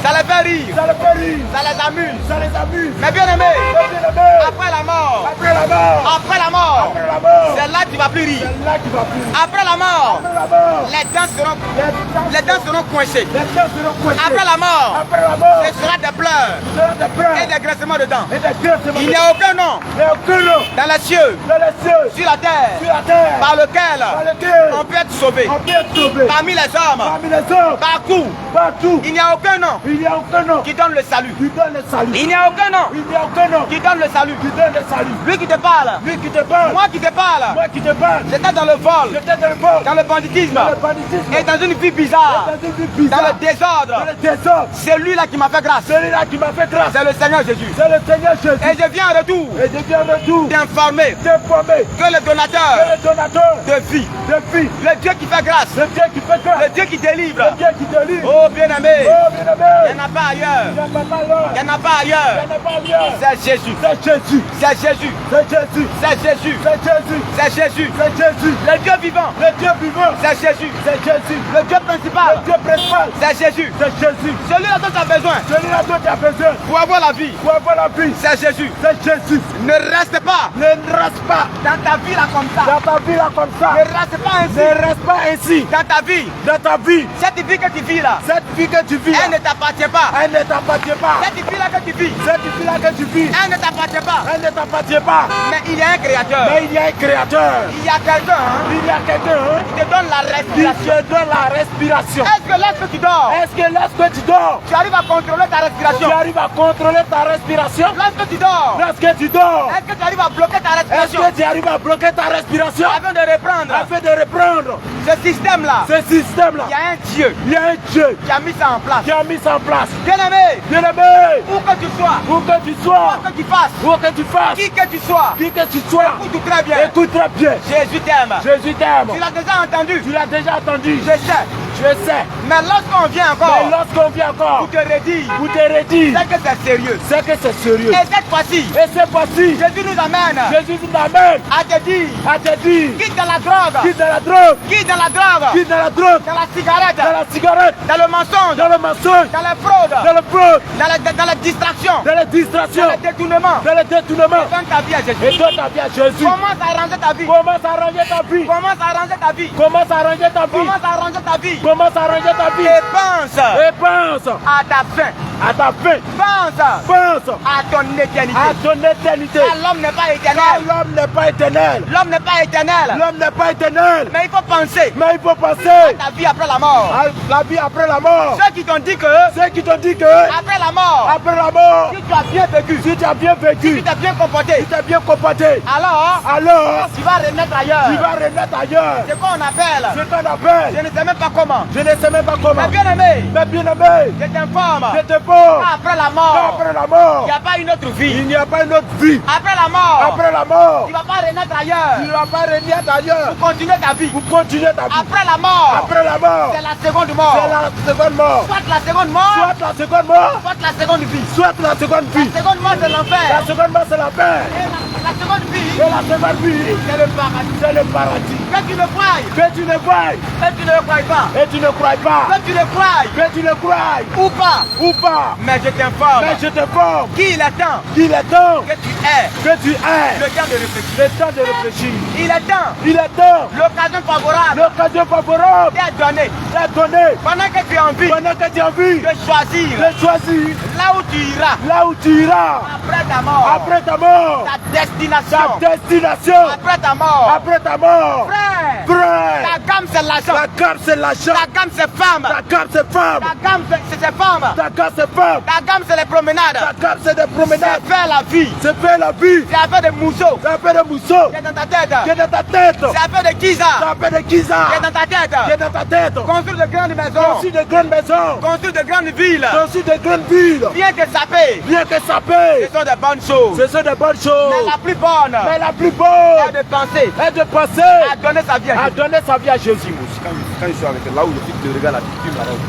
Ça les fait rire.
Ça le fait rire.
Ça les amuse.
Ça les amuse.
Mais bien aimé,
Bien-aimé,
après la mort,
après la mort,
après la mort,
après la mort,
c'est là que tu vas plus rire.
c'est là qu'il va plus.
Après la mort,
Après la mort,
les dents seront coincées.
les temps seront coincés.
Après la mort,
Après la mort,
ce sera des pleurs
ce sera des pleurs
et des graissements de dents.
et des grincements.
Il n'y a aucun nom
Il n'y a aucun nom
dans les cieux,
dans les cieux,
sur la terre,
sur la terre,
par lequel
par lequel
on peut être sauvé.
on peut être sauvé.
Parmi les hommes,
Parmi les hommes,
partout,
partout,
il n'y a aucun nom
il n'y a aucun nom
qui donne le salut.
qui donne le salut.
Il n'y a aucun nom
Il n'y a aucun nom
qui donne le salut.
qui donne le salut.
Lui qui te parle,
Lui qui te parle,
moi qui te parle,
moi qui te parle,
j'étais dans le vol,
j'étais dans le bord,
dans le banditisme
dans le banditisme,
et dans une vie bizarre,
dans une vie
dans
bizarre,
le désordre.
dans le désordre.
C'est lui là qui m'a fait grâce.
Celui-là qui m'a fait grâce,
C'est le Seigneur Jésus.
c'est le Seigneur Jésus.
Et je viens en retour
Et je viens de tout
t'informer
t'informer
que le
que
donateur
le donateur
de vie,
de vie,
le Dieu qui fait grâce,
le Dieu qui fait grâce,
le Dieu qui délivre,
le Dieu qui délivre,
oh bien-aimé,
oh
il n'y
bien-aimé,
en a pas ailleurs.
il n'y en a pas là,
Il n'y en a pas
il n'y
ailleurs.
en a pas ailleurs.
C'est Jésus.
C'est Jésus,
C'est Jésus.
c'est Jésus,
C'est Jésus.
c'est Jésus,
C'est Jésus. Jésus.
C'est Jésus.
Le Dieu vivant.
Le Dieu vivant.
C'est Jésus.
C'est Jésus.
Le Dieu principal.
Le Dieu principal.
C'est Jésus.
C'est Jésus.
Celui-là dont tu as besoin
Celui-là dont tu as besoin
pour avoir la vie.
pour avoir la vie.
C'est Jésus.
C'est Jésus.
Ne reste pas
Ne reste pas
dans ta vie là comme ça.
dans ta vie là comme ça.
Ne reste pas ainsi
Ne reste pas ainsi
dans ta vie.
dans ta vie.
Cette vie que tu vis là,
Cette vie que tu vis,
elle ne t'appartient pas.
elle ne t'appartient pas.
Cette vie là que tu vis,
Cette vie là que tu vis,
elle ne t'appartient pas.
elle ne t'appartient pas.
Mais il y a un créateur.
Mais il y a un créateur.
Il y a quelqu'un
Il y a quelqu'un
qui te donne la
qui
respiration.
te donne la respiration.
Est-ce que lorsque tu dors,
Est-ce que lorsque tu dors,
tu arrives à contrôler ta respiration?
tu arrives à contrôler ta respiration?
Lorsque tu dors,
Lorsque tu dors,
est-ce que tu arrives à bloquer ta
est-ce
respiration
que tu arrives à bloquer ta respiration
afin de reprendre
afin de reprendre
ce système-là?
ce système-là?
Il y a un Dieu
Il y a un Dieu
qui a mis ça en place.
qui a mis ça en place.
Bien-aimé,
Bien-aimé,
où que tu sois,
où que tu sois,
quoi que tu fasses,
où que tu fasses,
qui que tu sois,
qui que tu sois,
écoute très bien.
écoute très bien.
Jésus t'aime.
Jésus t'aime.
Tu l'as déjà entendu.
Tu l'as déjà entendu.
Je sais.
Je sais.
Mais lorsqu'on vient
Mais
encore
lorsqu'on vient encore
pour te redire,
pour te redire,
c'est que c'est sérieux.
c'est que c'est sérieux.
Et cette fois-ci,
Et cette fois-ci,
Jésus nous amène
Jésus nous amène
à te dire,
à te dire,
quitte dans la drogue,
quitte dans la drogue,
quitte dans la drogue,
quitte dans la drogue,
dans la cigarette,
dans la cigarette,
dans le mensonge,
dans le mensonge,
dans la fraude,
dans le fraude,
dans la distraction,
dans les distractions,
dans le détournement.
dans le détournement.
Donne ta vie à
Et
Jésus.
toi, ta vie à Jésus.
Commence à arranger ta vie.
Commence à arranger ta vie.
Commence à arranger ta vie.
Commence à arranger ta vie.
Commence à arranger ta vie.
Commence à arranger ta vie.
Et pense
Et pense
à ta fin.
à ta fin.
Pense
Pense
à ton éternité.
à ton éternité.
Car l'homme n'est pas
Car
éternel.
l'homme n'est pas éternel.
L'homme n'est pas éternel.
L'homme n'est pas éternel.
Mais il faut penser
Mais il faut penser
à ta vie après la mort.
à la vie après la mort.
Ceux qui t'ont dit que
Ceux qui t'ont dit que
après la mort,
après la mort,
si tu as bien vécu,
si tu as bien
si
vécu,
tu t'es bien
si
comporté,
tu as bien comporté,
alors
alors
tu vas renaître ailleurs.
tu vas renaître ailleurs.
C'est quoi on appelle?
Ce qu'on appelle,
Je ne sais même pas comment.
je ne sais même pas comment.
Mais bien aimé,
Mais bien aimé,
je t'informe.
je te porte.
Après la mort,
Après la mort,
il n'y a pas une autre vie.
il n'y a pas une autre vie.
Après la mort,
Après la mort,
tu ne vas pas renaître
tu
ailleurs.
ne vas pas renaître ailleurs.
Pour continuer ta vie.
Pour continuer ta vie.
Après la mort,
Après la mort,
c'est la seconde
c'est
mort.
la seconde mort.
Soit la seconde mort,
Soit la seconde mort,
soit la seconde vie.
soit la seconde vie.
La seconde mort, c'est
La
l'enfer.
seconde mort, c'est la paix.
Et la seconde vie,
Et la seconde vie,
c'est le paradis.
c'est le paradis.
Que tu le crois,
Que tu ne crois
que tu ne le crois pas,
et tu ne crois pas.
que tu le crois
Que tu ne crois
ou pas.
ou pas.
Mais je t'informe
Mais je te forme
qu'il est temps
qu'il est temps
que tu aies
que tu aies
le temps de réfléchir.
le temps de réfléchir.
Il est temps,
Il est temps,
l'occasion favorable
l'occasion favorable
t'est donnée
est donnée
pendant que tu as envie
pendant que tu as envie
de choisir
de choisir
là où tu iras
là où tu iras
après ta mort,
après ta mort,
ta destination
ta destination
après ta mort.
après ta mort.
Frère,
Frère,
ta gamme c'est l'argent,
ta gamme c'est l'argent,
ta gamme c'est femme,
ta gamme c'est femme,
ta gamme c'est ses femmes,
ta gamme c'est femme,
ta gamme c'est les promenades,
ta gamme c'est des promenades,
c'est faire la vie,
c'est faire la vie,
c'est faire des mousseaux
c'est faire des mousseaux
qui est dans ta tête,
qui est dans ta tête,
c'est faire des
c'est
kizas
faire des kizas
qui est dans ta
qui est
tête,
dans ta tête,
construire de grandes maisons,
construire de grandes maisons,
construire de grandes villes,
construire de grandes villes,
bien que ça paye,
bien que ça paye,
ce sont des bonnes choses,
ce sont des bonnes choses,
mais la plus bonne
mais la plus
est
bonne
de penser
est de penser
à donner sa vie à
à
Jésus.
donner sa vie à Jésus.
Quand je suis avec là où le fils te regarde, tu filmes là-haut.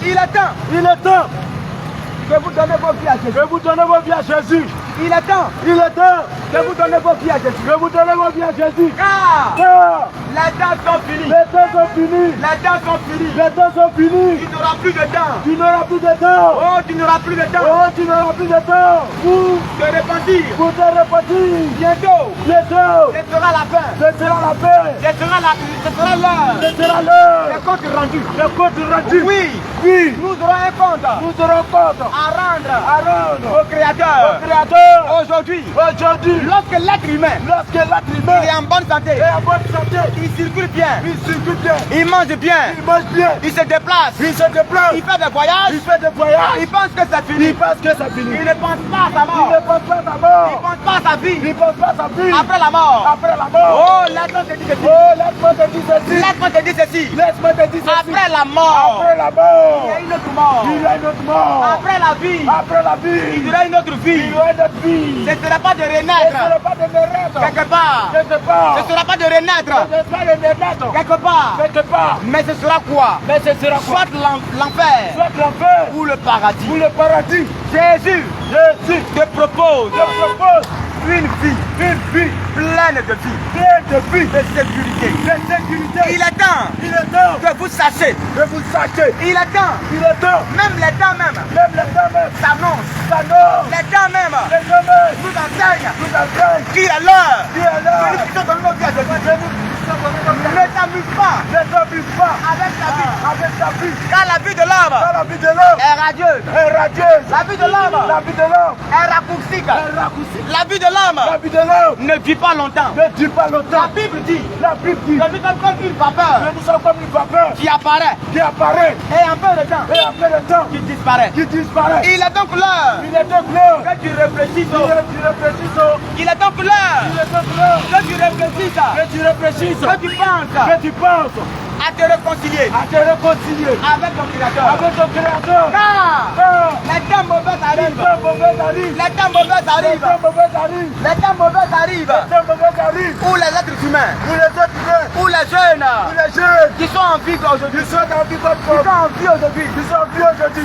Il est temps
Il est temps
que vous donnez vos vies à Jésus.
que vous donnez vos vies à Jésus.
Il est temps
Il est temps
que vous donnez vos vies à Jésus.
que vous donnez vos vies à Jésus.
Car
Car
les temps sont finis.
les temps sont finis.
Les temps sont finis.
Les temps sont finis.
Tu n'auras plus de temps.
Tu n'auras plus de temps.
Oh, tu n'auras plus de temps.
Oh, tu n'auras plus de temps
Pour te repentir.
pour te repentir.
Bientôt,
Bientôt,
ce sera la fin.
ce sera la paix.
Ce sera l'heure.
Ce sera l'heure.
Le compte rendu.
Le compte rendu.
Oui,
Oui,
nous aurons un compte
nous aurons compte
à rendre
à rendre
au Créateur.
au Créateur.
Aujourd'hui,
Aujourd'hui,
lorsque l'être humain
lorsque l'être
il
humain
est en bonne santé,
est en bonne santé,
il circule bien,
il circule bien,
il mange bien,
il mange bien,
il se déplace,
il se déplace,
il fait des voyages,
il fait des voyages,
il pense que c'est
il
fini.
pense que c'est fini.
Il ne pense pas à sa
Il
mort.
ne pense pas à sa
Il ne
mort.
pense pas à sa vie.
Il ne pense pas à sa vie.
Après la mort.
Après la mort.
Oh, laisse-moi te dire ceci.
Oh, laisse-moi te dire ceci.
Laisse-moi te dire ceci.
Laisse-moi te dire ceci.
Après la mort,
Après la
il y a
mort,
une autre mort.
il y a une autre mort.
Après la vie,
Après la
il y
vie,
aura une autre
il
vie.
y aura une autre vie.
Ce ne sera pas de
Ce ne
renaître
sera pas de renaître.
quelque part.
Quelque part.
Ce ne sera pas de renaître
Ce ne sera pas de renaître.
quelque part.
Quelque part.
Mais ce sera quoi?
Mais ce sera quoi?
Soit l'enfer
Soit l'enfer
ou le paradis.
ou le paradis.
Jésus
Jésus
te propose
te propose
une vie pleine de vie, de sécurité. Il est temps que vous sachiez. Il est temps. Même les temps s'annoncent. Les temps même nous enseignent qu'il est l'heure que nous puissions donner nos vies à Jésus. Ne t'amuse pas avec ta vie. Car la vie de l'homme est radieuse. La vie de l'homme est raccourcie. La vie de l'homme ne vit pas longtemps. La Bible dit que nous sommes comme une vapeur qui apparaît et en peu de temps qui disparaît. Il est donc l'heure que tu réfléchisses. Il est donc l'heure que tu réfléchisses. Que tu penses à te réconcilier avec ton Créateur. Car les temps mauvais arrivent. Où les êtres humains, où les jeunes qui sont en vie aujourd'hui,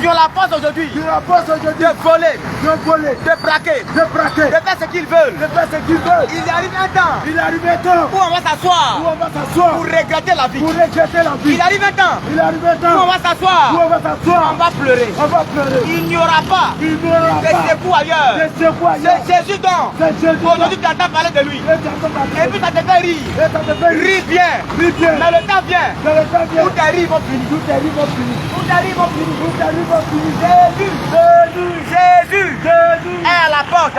qui ont la force aujourd'hui de voler, de braquer, de faire ce qu'ils veulent. Il arrive un temps où on va s'asseoir pour regretter la vie. Il arrive un temps où on va s'asseoir, on va pleurer. Il n'y aura pas de secours ailleurs. C'est Jésus dont aujourd'hui tu entends parler de lui. Et puis ça te fait rire. Ris bien. Mais le temps vient où tes rires vont finir. Jésus est à la porte.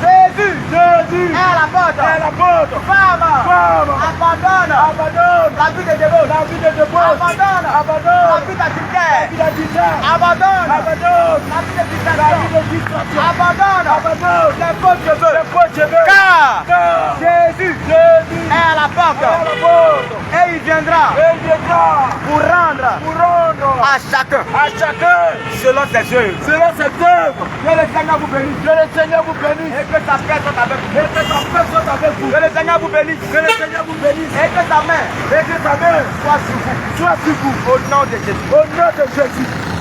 Jésus est à la porte. Femme, abandonne la vie de dévot. Abandonne la vie d'adultère. Abandonne la vie de distraction. Abandonne les faux cheveux. Car Jésus est à la porte. Et il viendra pour rendre à chacun selon ses œuvres. Que le Seigneur vous bénisse. Et que sa paix soit avec vous. Que le Seigneur vous bénisse. Et que sa main soit sur vous. Au nom de Jésus.